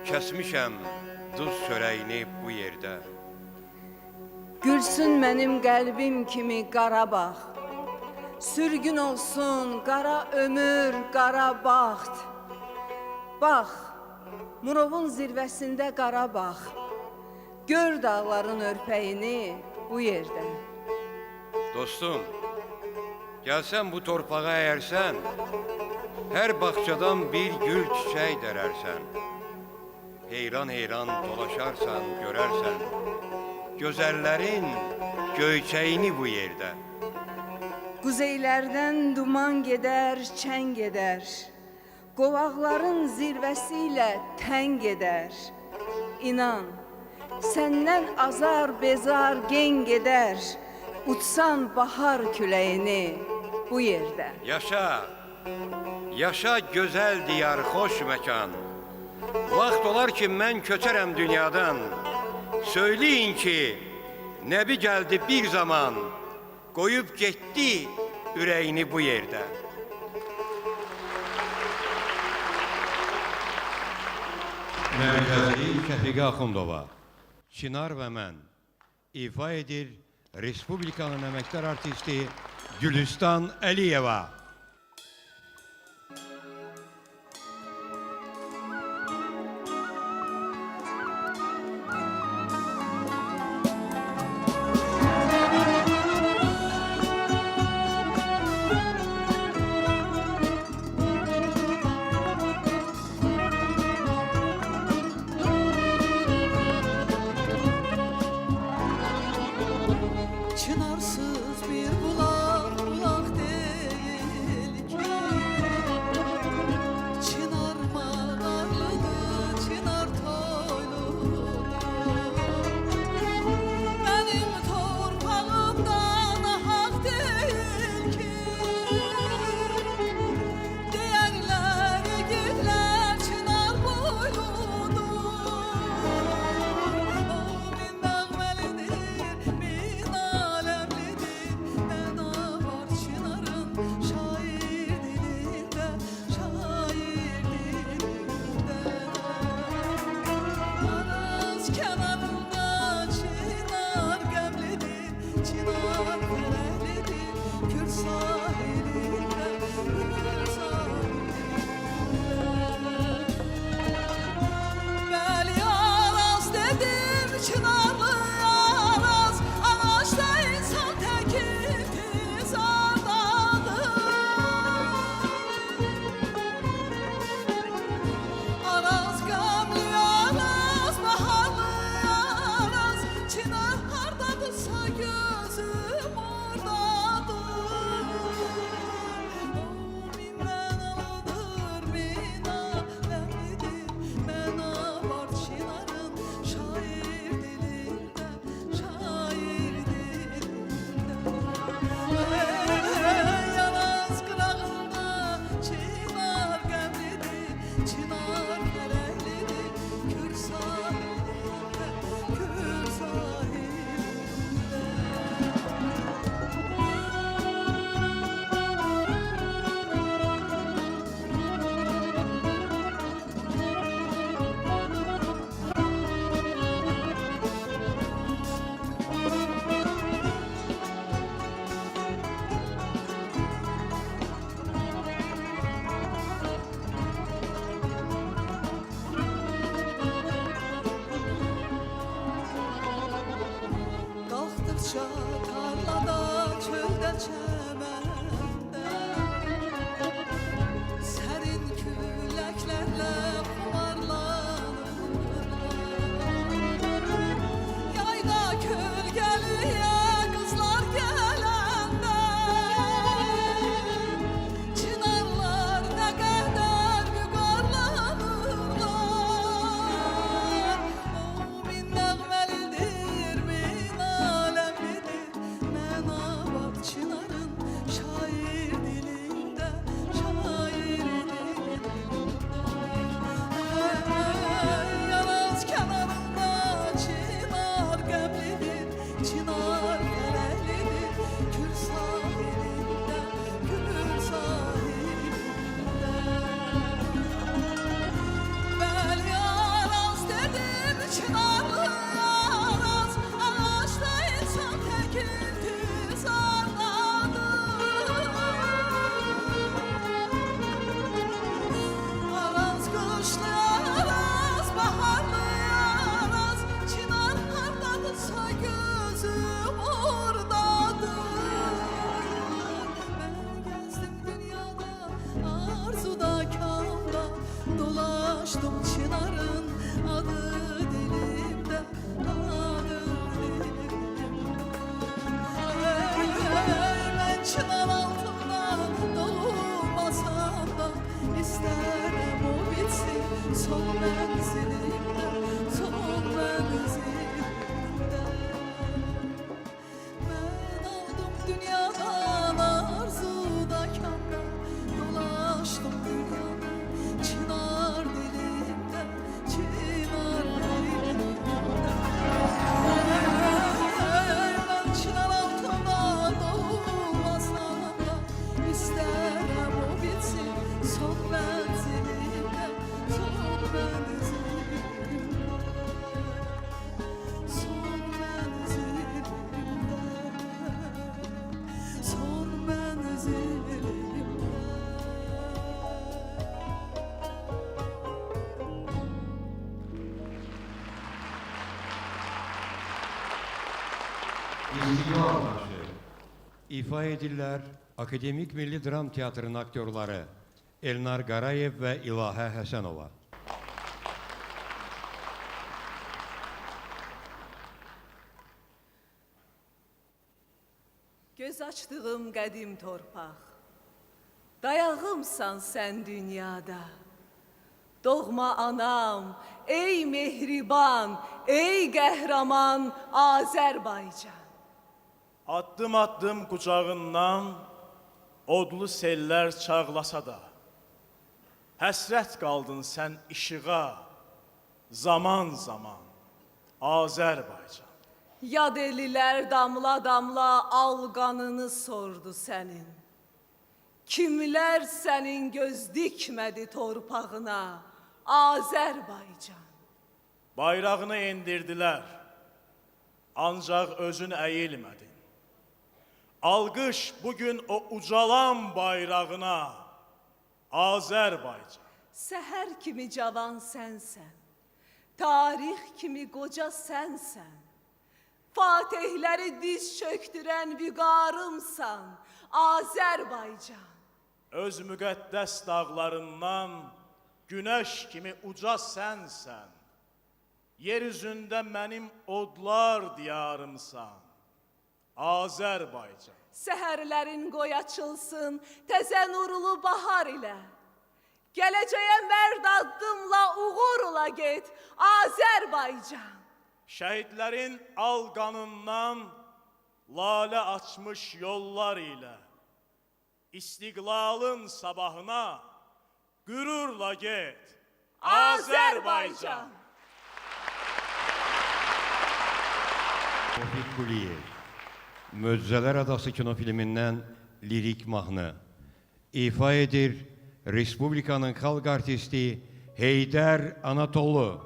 kəsmişəm duz çörəyini bu yerdə. Gülsün mənim qəlbim kimi Qarabağ, sürgün olsun qara ömür, qara baxt. Bax, Murovun zirvəsində Qarabağ, gör dağların örpəyini bu yerdə. Dostum, gəlsən bu torpağa əyərsən, hər bağçadan bir gül çiçək dərərsən. Heyran heyran dolaşarsan, görərsən, gözəllərin göyçəyini bu yerdə. Quzeylərdən duman gedər, çən gedər, qovaqların zirvəsi ilə tən gedər. İnan, səndən azar bezar gen gedər, uçsan bahar küləyini bu yerdə. Yaşa, yaşa gözəl diyar, xoş məkan. Vaxt olar ki, mən köçərəm dünyadan. Söyləyin ki, Nəbi gəldi bir zaman, qoyub getdi ürəyini bu yerdə. Mərkəzi Şəfiqə Axundova, Çinar və mən ifa edir Respublikanın əməkdar artisti Gülüstan Əliyeva. Çınarsız bir bulak bulak değil. Bağça, tarlada, çöldə, çəməndə Sərin küləklərlə xumarlanır Yayda kölgəliyə qızlar gələndə Çınarlar nə qədər vüqarlanırlar O min nəğməlidir, min aləmlidir Mənavat çınarın şair dilində, şair dilində Yaraz kənarında çınar qəblidir, çınar fələklidir Kür sahilində, kür sahilində Bəli Araz dedim, çınarlı Araz Ağaçda insan təkilti Araz qışlı Araz, baharlı Araz Çınar hardadırsa gözüm oradadır Mən gəzdim dünyada, arzuda, kamda Dolaşdım Çınarın adı dilimdə, adı dilimdə Mən çınar altında doğmasam da İstərəm o bitsin son mənzilimdə, son mənzilimdə Mən aldım dünyadan arzuda kamda Dolaşdım dünyada çınar dilimdə, çınar dilimdə Mən çınar altında doğmasam da İstərəm o bitsin son mənzilimdə, son mənzilimdə Son mənzilimdə, son mənzilimdə İfa edirlər Akademik Milli Dram Teatrının aktyorları Elnar Qarayev və İlahə Həsənova. Göz açdığım qədim torpaq, dayağımsan sən dünyada. Doğma anam, ey mehriban, ey qəhrəman Azərbaycan. Addım addım qucağından odlu sellər çağlasa da Həsrət qaldın sən işığa, zaman zaman Azərbaycan. Yad ellilər damla damla alqanını sordu sənin. Kimlər sənin göz dikmədi torpağına, Azərbaycan. Bayrağını endirdilər, ancaq özün əyilmədin. Alqış bugün o ucalan bayrağına, Azərbaycan. Səhər kimi cavan sənsən, tarix kimi qoca sənsən. Fatihləri diz çöktürən vüqarımsan, Azərbaycan. Öz müqəddəs dağlarından günəş kimi uca sənsən. Yer üzündə mənim odlar diyarımsan, Azərbaycan. Səhərlərin qoy açılsın təzə nurlu bahar ilə. Gələcəyə mərd addımla uğurla get, Azərbaycan. Şəhidlərin al qanından lalə açmış yollar ilə İstiqlalın sabahına qürurla get, Azərbaycan. Tofiq Quliyev, Möcüzələr Adası kinofilmindən lirik mahnı ifa edir Respublikanın xalq artisti Heydər Anatolu.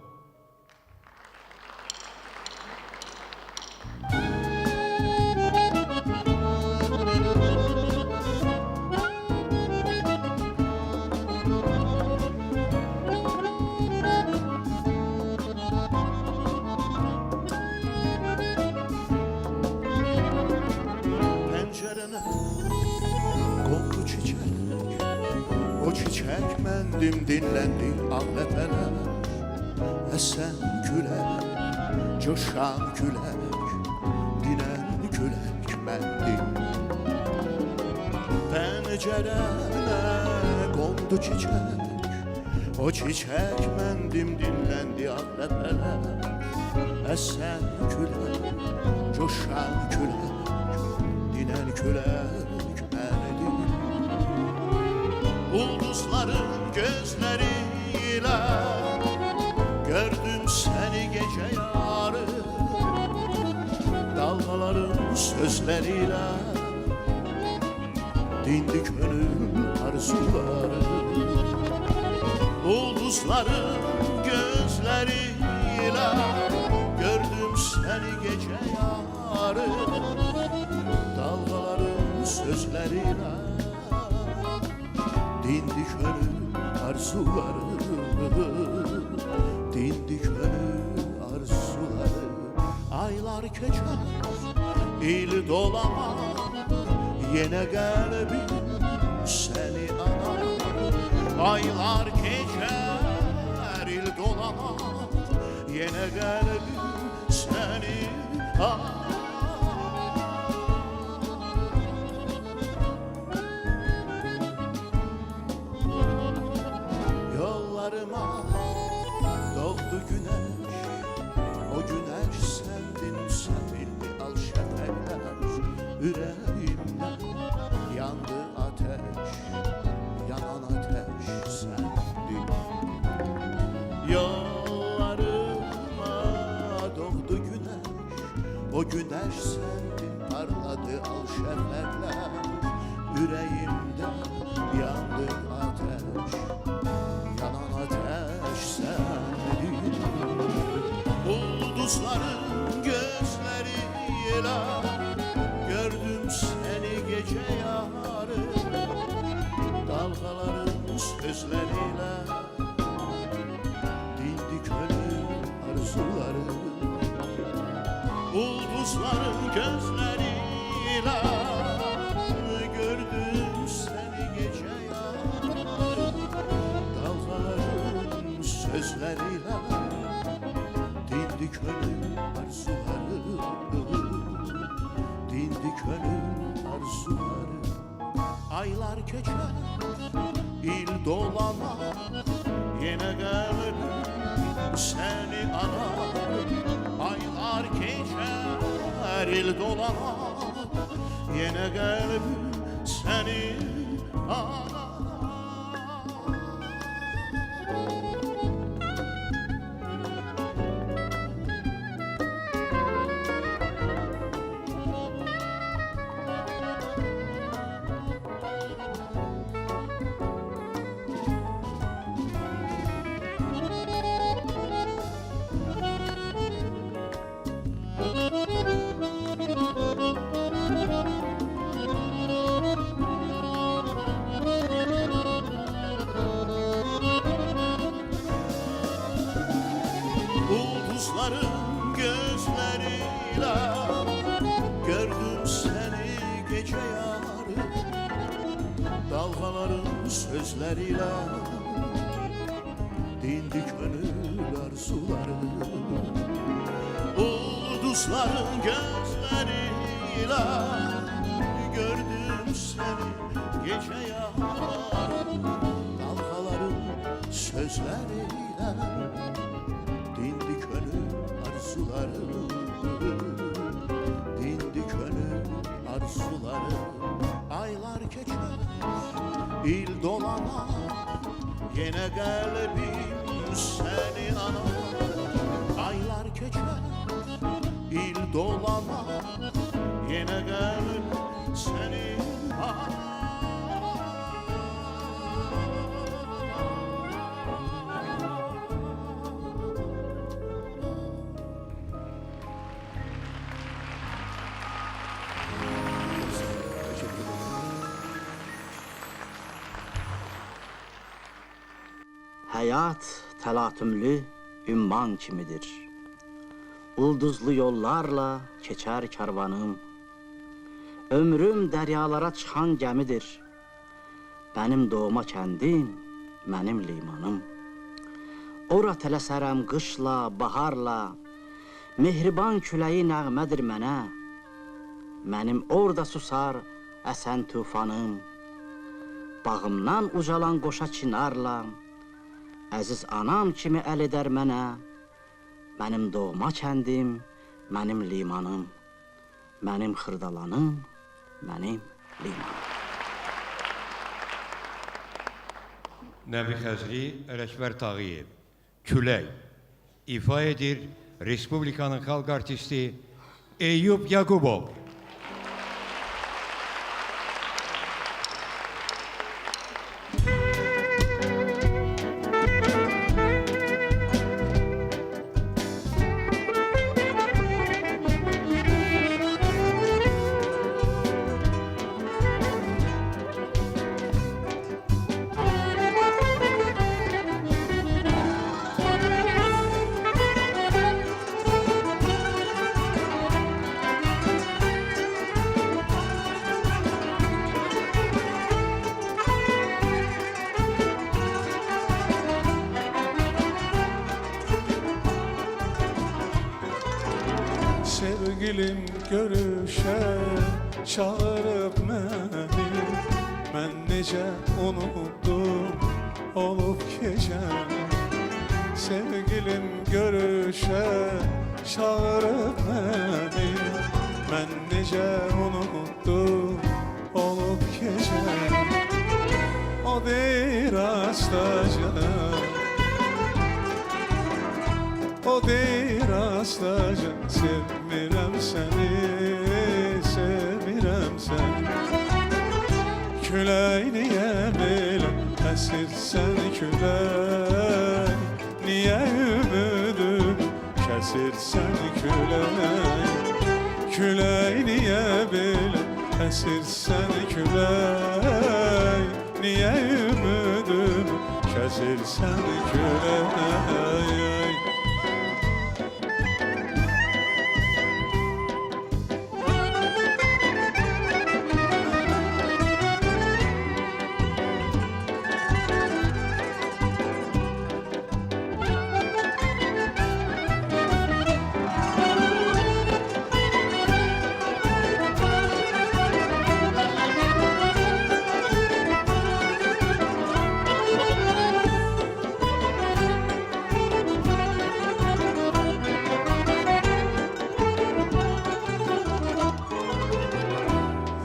məndim dinləndi ağ ləpələr. Əsən külək, coşan külək, dinən külək məndim. Pəncərənə qondu çiçək, o çiçək məndim dinləndi ağ ləpələr. Əsən külək, coşan külək, dinən külək məndim. Ulduzların gözleriyle gördüm seni gece yarı. Dalgaların sözleriyle dindi gönül arzuları. Ulduzların gözleriyle gördüm seni gece yarı. Dalgaların sözleriyle dindi gönül arzuları, dindi gönül arzuları. Aylar geçer, il dolamaz, yine kalbim seni anar. Aylar geçer, il dolamaz, yine kalbim seni anar. Doğdu güneş, o güneş sendin, sevildi al şefekler. Yüreğimden yandı ateş, yanan ateş sendin. Yollarıma doğdu güneş, o güneş sendin, parladı al şefekler. Yüreğimden yandı ateş, yanan ateş sendin. Ulduzların gözleriyle gördüm seni gece yarı. Dalgaların sözleriyle dindi gönül arzuları. Ulduzların gözleriyle gördüm seni gece yarı. Dalgaların sözleriyle dindi gönül arzuları, dindi gönül arzuları. Aylar geçer, il dolamaz, yine gelirim seni anar. Aylar geçer, il dolamaz, yine gelirim seni anar. Ulduzların gözleriyle gördüm seni gece yarı. Dalgaların sözleriyle dindi gönül arzuları. Ulduzların gözleriyle gördüm seni gece yarı. Dalgaların sözleriyle dindi gönül arzuları, dindi gönül arzuları. Aylar geçer, il dolamaz, yine kalbim seni anar. Aylar geçer, il dolamaz, yine kalbim seni anar. Həyat təlatümlü ümman kimidir. Ulduzlu yollarla keçər karvanım. Ömrüm dəryalara çıxan gəmidir. Benim doğma kendim mənim limanım. Ora tələsərəm qışla, baharla, mehriban küləyi nəğmədir mənə. Mənim orada susar əsən tufanım. Bağımdan ucalan qoşa çinarla, əziz anam kimi əl edər mənə. Mənim doğma kəndim, mənim limanım, mənim xırdalanım, mənim limanım. Nəbi Xəzri Ələkbər Tağıyev, Külək ifa edir Respublikanın xalq artisti Eyüp Yaqubov. Sevgilim görüşe çağırıp məni, mən necə unutdum olub gecəm. Sevgilim görüşe çağırıp məni, mən necə unutdum olub gecəm. O deyir astaca, o deyir astaca, sevmirəm səni, sevmirəm səni. Külək niyə belə əsirsən külək, niyə ümidüm kəsirsən külək. Külək niyə belə əsirsən külək, niyə ümidüm kəsirsən külək.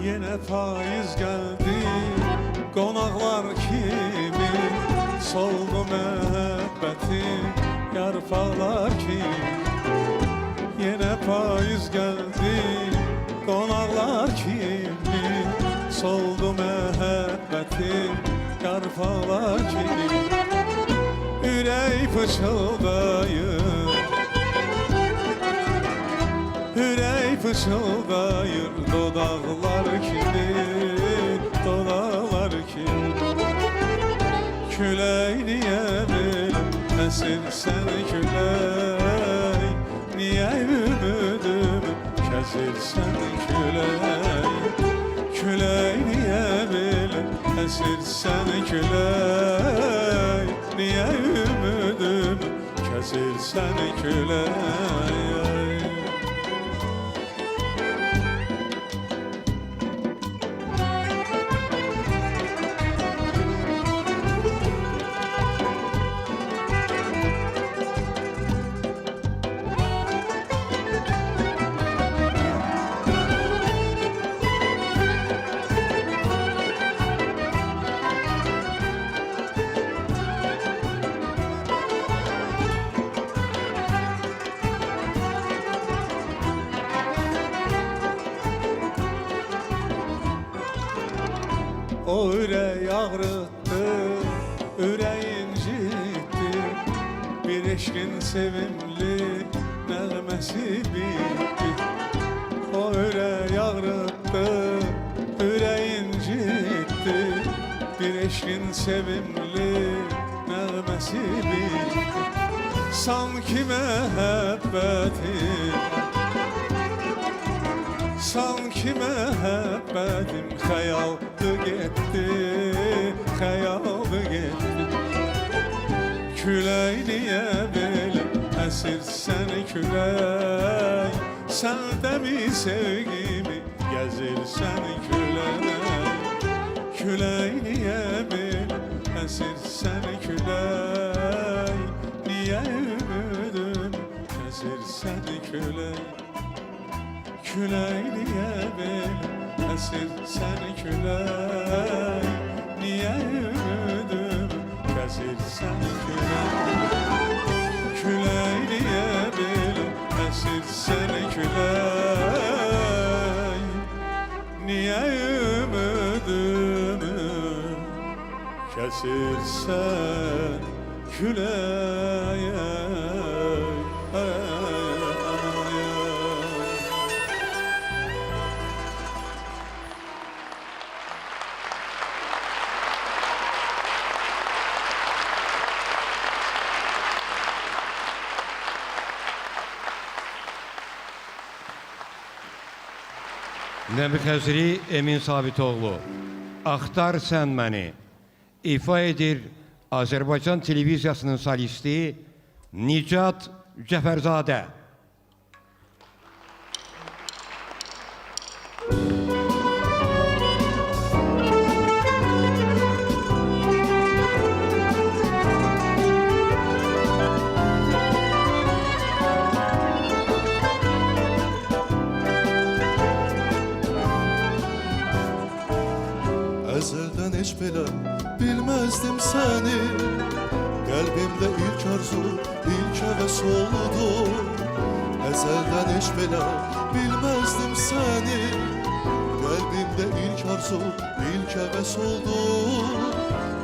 Yenə payız gəldi qonaqlar kimi, soldu məhəbbətim yarpaqlar kimi. Yenə payız gəldi qonaqlar kimi, soldu məhəbbətim yarpaqlar kimi. Ürək fışıldayır, ürək fışıldayır dodaqlar kimi, dodaqlar kimi. Külək niyə belə əsirsən külək, niyə ümidimi kəsirsən külək. Külək niyə belə əsirsən külək, niyə ümidimi kəsirsən külək. O ürək ağrıttı, ürək incitdi, bir eşqin sevimli nəğməsi bitdi. O ürək ağrıttı, ürək incitdi, bir eşqin sevimli nəğməsi bitdi. Sanki məhəbbətim Sanki məhəbbətim xəyaldı getdi, xəyaldı getdi. Külək niyə belə əsirsən külək, səndə mi sevgimi gəzirsən külək. Külək niyə belə əsirsən külək, niyə ümidüm kəsirsən külək. Külək niyə belə əsirsən külək, niyə ümidüm kəsirsən külək. Külək niyə belə əsirsən külək, niyə ümidimi kəsirsən külək. Nəbi Xəzri Emin Sabitoğlu, Axtar sən məni ifa edir Azərbaycan televiziyasının solisti Nicat Cəfərzadə. Əzəldən heç belə bilməzdim səni, qəlbimdə ilk arzu, ilk həvəs oldu. Əzəldən heç belə bilməzdim səni, qəlbimdə ilk arzu, ilk həvəs oldu.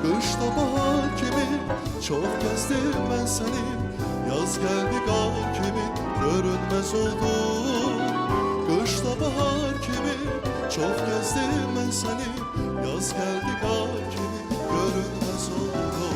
Qışda bahar kimi çox gəzdim mən səni, yaz gəldi qar kimi görünməz oldu. Qışda bahar kimi çox gəzdim mən səni, yaz gəldi qar kimi görünməz oldu.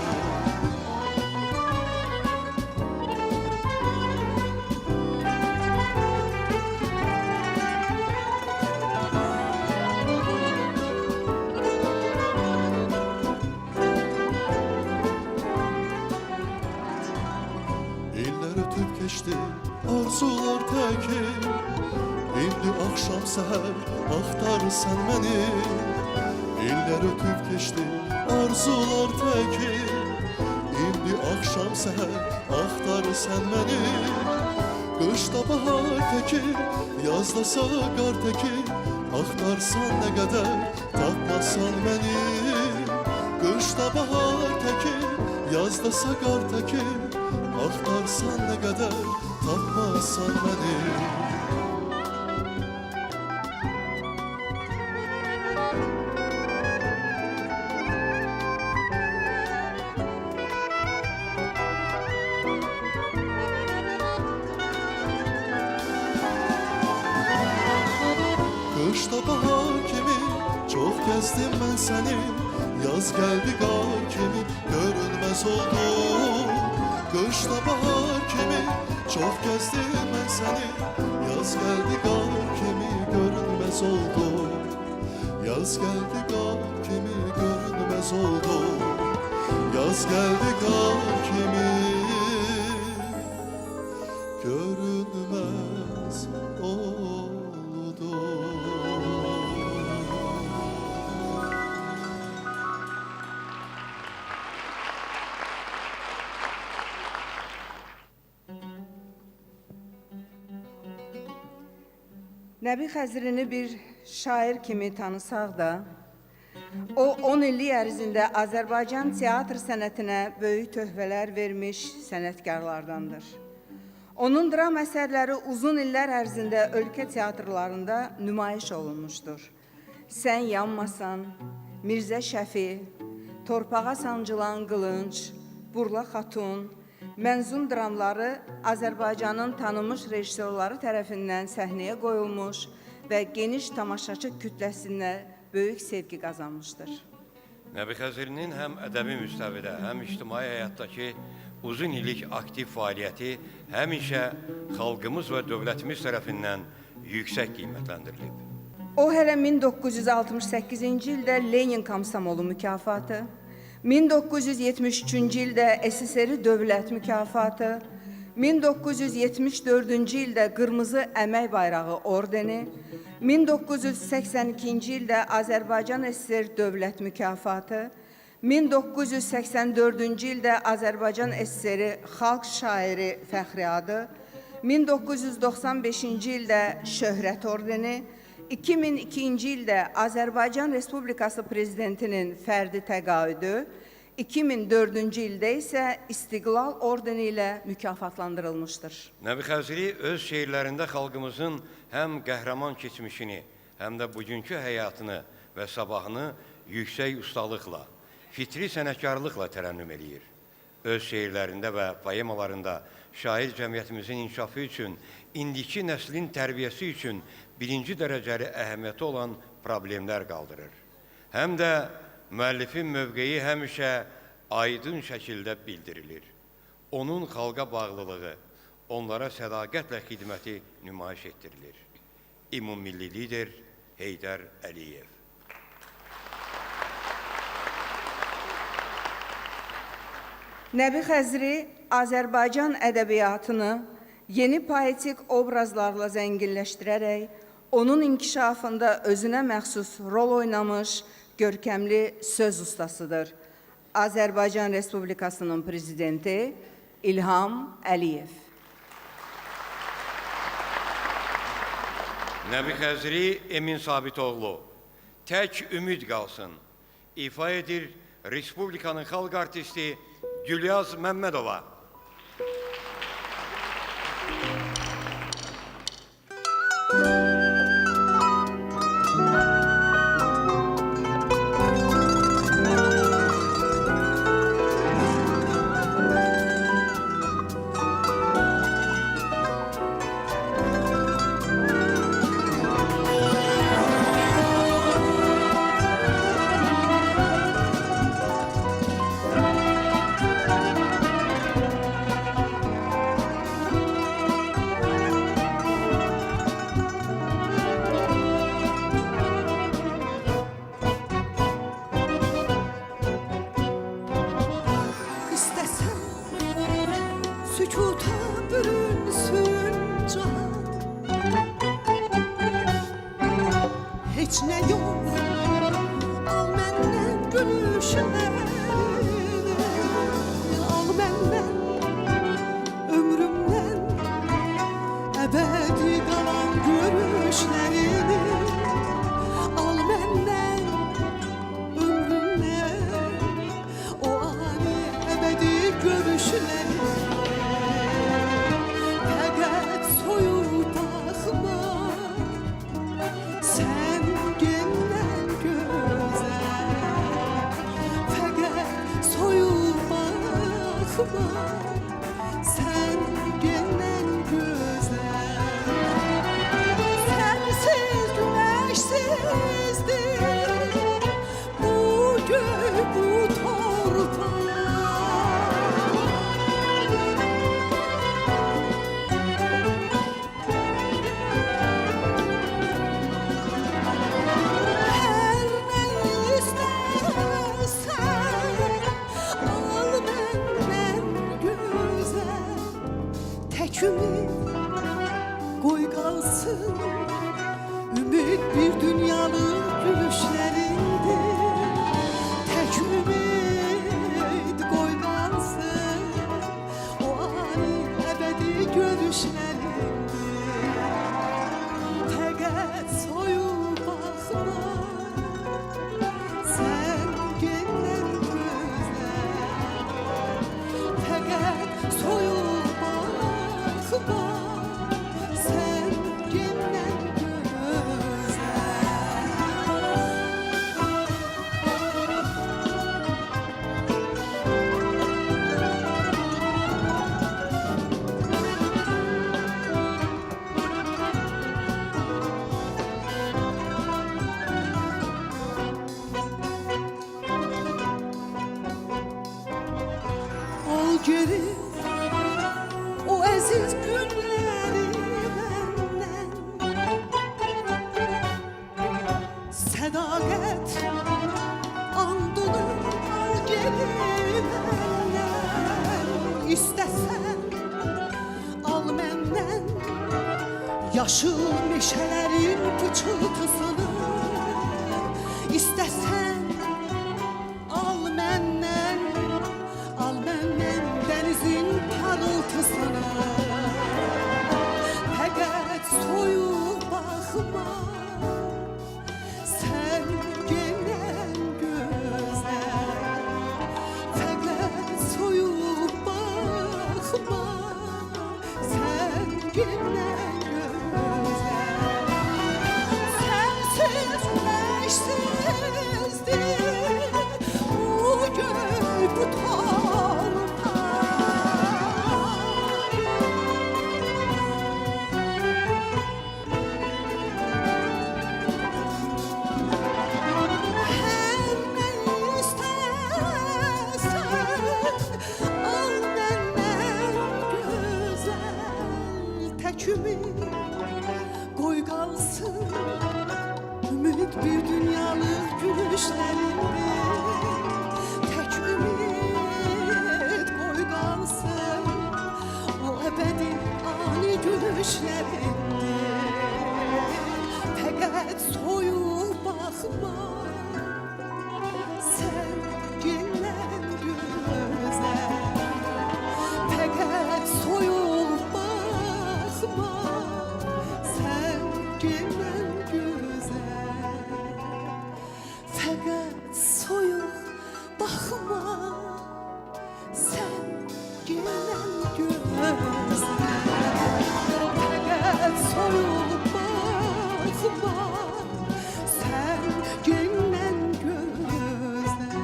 İllər ötüb keçdi, arzular təkil. İndi axşam səhər axtarırsan məni. İllər ötüb keçdi, arzular təkil. İndi axşam səhər axtarırsan məni. Qışda bahar təkil, yazda qar təkil. Axtarsan nə qədər, tapmasan məni. Qışda bahar təkil, yazda qar təkil. Axtarsan nə qədər, tapmasan məni. Qışda bahar kimi çox gəzdim mən səni, yaz gəldi qar kimi görünməz oldu. Qışda bahar kimi çox gəzdim mən səni, yaz gəldi qar kimi görünməz oldu. Yaz gəldi qar kimi görünməz oldu. Yaz gəldi qar kimi görünməz oldu. Nəbi Xəzrini bir şair kimi tanısaq da, o 10 illik ərzində Azərbaycan teatr sənətinə böyük töhfələr vermiş sənətkarlardandır. Onun dram əsərləri uzun illər ərzində ölkə teatrlarında nümayiş olunmuşdur. Sən yanmasan, Mirzə Şəfi, Torpağa sancılan qılınc, Burla Xatun, Mənzum dramları Azərbaycanın tanınmış rejissorları tərəfindən səhnəyə qoyulmuş və geniş tamaşaçı kütləsinə böyük sevgi qazanmışdır. Nəbi Xəzrinin həm ədəbi müstəvidə, həm ictimai həyatdakı uzun illik aktiv fəaliyyəti həmişə xalqımız və dövlətimiz tərəfindən yüksək qiymətləndirilib. O hələ 1968-ci ildə Lenin Komsomolu mükafatı, 1973-cü ildə SSR Dövlət mükafatı, 1974-cü ildə Qırmızı Əmək Bayrağı ordeni, 1982-ci ildə Azərbaycan SSR Dövlət mükafatı, 1984-cü ildə Azərbaycan SSR Xalq Şairi Fəxri adı, 1995-ci ildə Şöhrət ordeni, 2002-ci ildə Azərbaycan Respublikası Prezidentinin fərdi təqaüdü, 2004-cü ildə isə İstiqlal ordeni ilə mükafatlandırılmışdır. Nəbi Xəzri öz şeirlərində xalqımızın həm qəhrəman keçmişini, həm də bugünkü həyatını və sabahını yüksək ustalıqla, fitri sənətkarlıqla tərənnüm eləyir. Öz şeirlərində və poemalarında şair cəmiyyətimizin inkişafı üçün, indiki nəslin tərbiyəsi üçün birinci dərəcəli əhəmiyyəti olan problemlər qaldırır. Həm də müəllifin mövqeyi həmişə aydın şəkildə bildirilir. Onun xalqa bağlılığı, onlara sədaqətlə xidməti nümayiş etdirilir. Ümummilli lider Heydər Əliyev. Nəbi Xəzri Azərbaycan ədəbiyyatını yeni poetik obrazlarla zənginləşdirərək, onun inkişafında özünə məxsus rol oynamış görkəmli söz ustasıdır. Azərbaycan Respublikasının prezidenti İlham Əliyev. Nəbi Xəzri Emin Sabitoğlu, Tək ümid qalsın, ifa edir Respublikanın xalq artisti Gülyaz Məmmədova. Sükuta bürünsün can, heç ne yok, al məndən gülüşləri, al məndən ömrümdən əbədi qalan görüşlərini, al məndən ömrümdən o ani əbədi görüşlərini. Sen gelen güzel, sensiz güneşsizdir bu gök bu torpak. Her ne istersen al benden güzel, tek ümit koy kalsın, ümit bir dünyanın gülüşlerindir. Tek ümit koy kalsın, o ani ebedi görüşlerindir. Fəqət soyup baxma, sen gelen güzel. Fəqət soyup baxma, sen gelen güzel. Al geri o əziz günləri məndən, sədaqət andını al geri məndən. İstəsən al məndən yaşıl meşələrin pıçıltısını. İstəsən al məndən dənizin parıltısını. Fəqət soyuq baxma, sən gələn gözəl. Fəqət soyuq baxma, sən gələn gözəl. Sənsiz eşsizdir o göy bu torpaq. Hər nə istəsən al məndən gözəl. Təkimi qoy qalsın ümid bir dünyalıq gülüşlərində. Tək ümid qoy qalsın o əbədi ani gülüşlərində. Fəqət soyuq baxma, sən gələn gözəl. Fəqət soyuq baxma, sən gələn gözəl. Fəqət soyuq baxma, sən gələn gözəl. Fəqət soyuq baxma, sən gələn gözəl.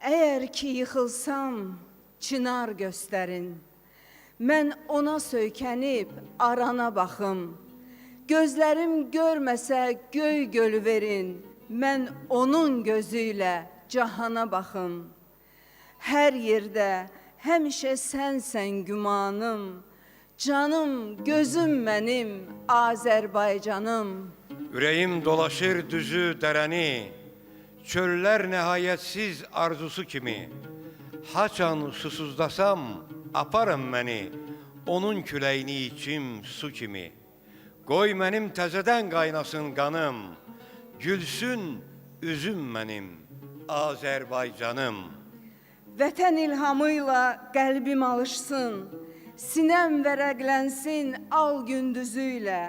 Əgər ki yıxılsam, çınar göstərin. Mən ona söykənib arana baxım. Gözlərim görməsə göy gölü verin. Mən onun gözüylə cahana baxım. Hər yerdə həmişə sənsən gümanım. Canım, gözüm mənim, Azərbaycanım. Ürəyim dolaşır düzü dərəni, çöllər nəhayətsiz arzusu kimi. Haçan susuzlasam, aparın məni, onun küləyini içim su kimi. Qoy mənim təzədən qaynasın qanım, gülsün üzüm mənim, Azərbaycanım. Vətən ilhamıyla qəlbim alışsın, sinəm vərəqlənsin al gündüzüylə.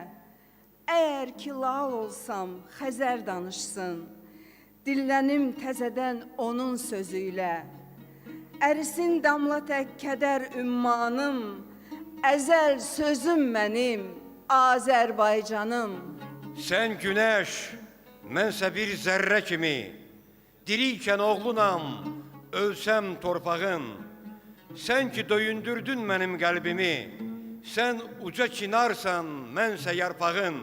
Əgər ki lal olsam, Xəzər danışsın, dillənim təzədən onun sözüylə. Ərisin damla tək kədər ümmanım, əzəl sözüm mənim, Azərbaycanım. Sən günəş, mənsə bir zərrə kimi, dirikən oğlunam, ölsəm torpağın. Sən ki döyündürdün mənim qəlbimi, sən uca çinarsan, mənsə yarpağın.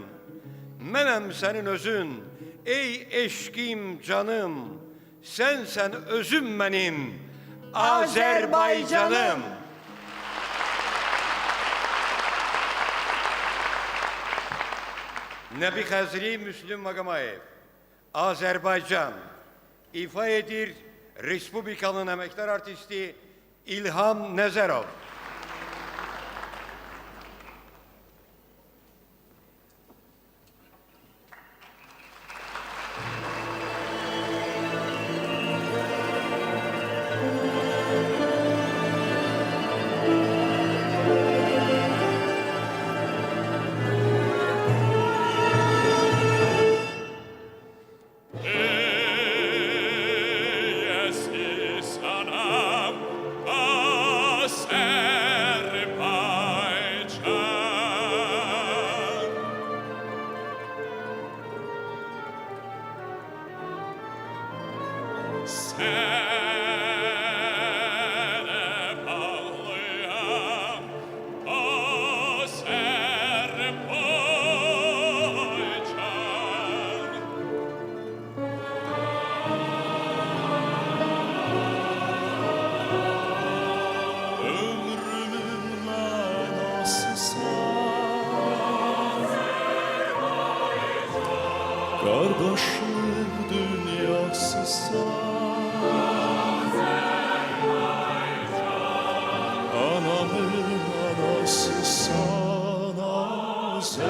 Mənəm sənin özün, ey eşqim canım, sənsən özüm mənim, Azərbaycanım. Nəbi Xəzri Müslüm Maqamayev, Azərbaycan ifa edir Respublikanın əməkdar artisti İlham Nəzərov. Kardeşim dünyasısan Anamın anasısan Azerbaycan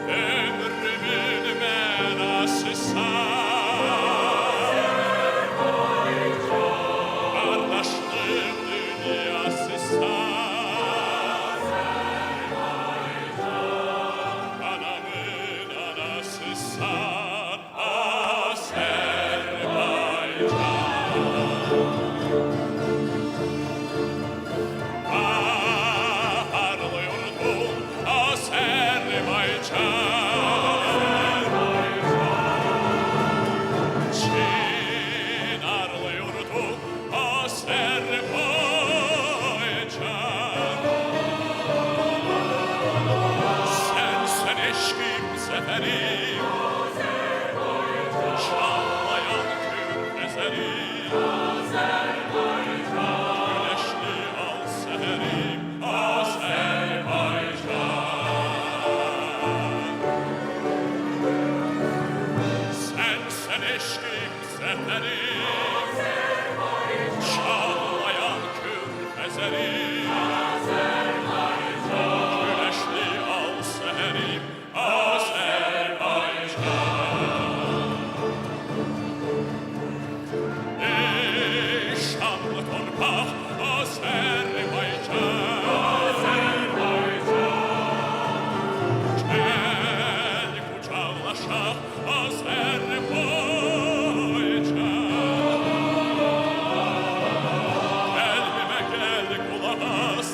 Ömrümün menasısan Kardeşliğim dünyasısan Anamın anasısan Azerbaycan Baharlı yurdum Azerbaycan Çınarlı yurdum Azerbaycan Sensen eşkim seferim Çağlayan kürfezerim Güneşli al seherim Azerbaycan Sensen eşkim seferim Çağlayan kürfezerim Güneşli al seherim Azerbaycan Ey şanlı torpaq Azerbaycan Gel kucaqlaşaq Azerbaycan Qəlbimə gəl qulaq as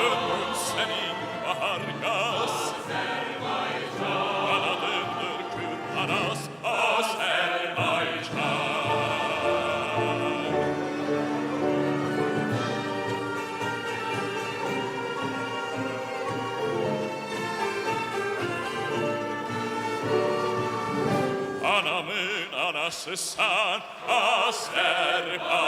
Ömrüm sənin bahar qaz Qanadındır kür aras Azerbaycan Anamın anasısan Azerbaycan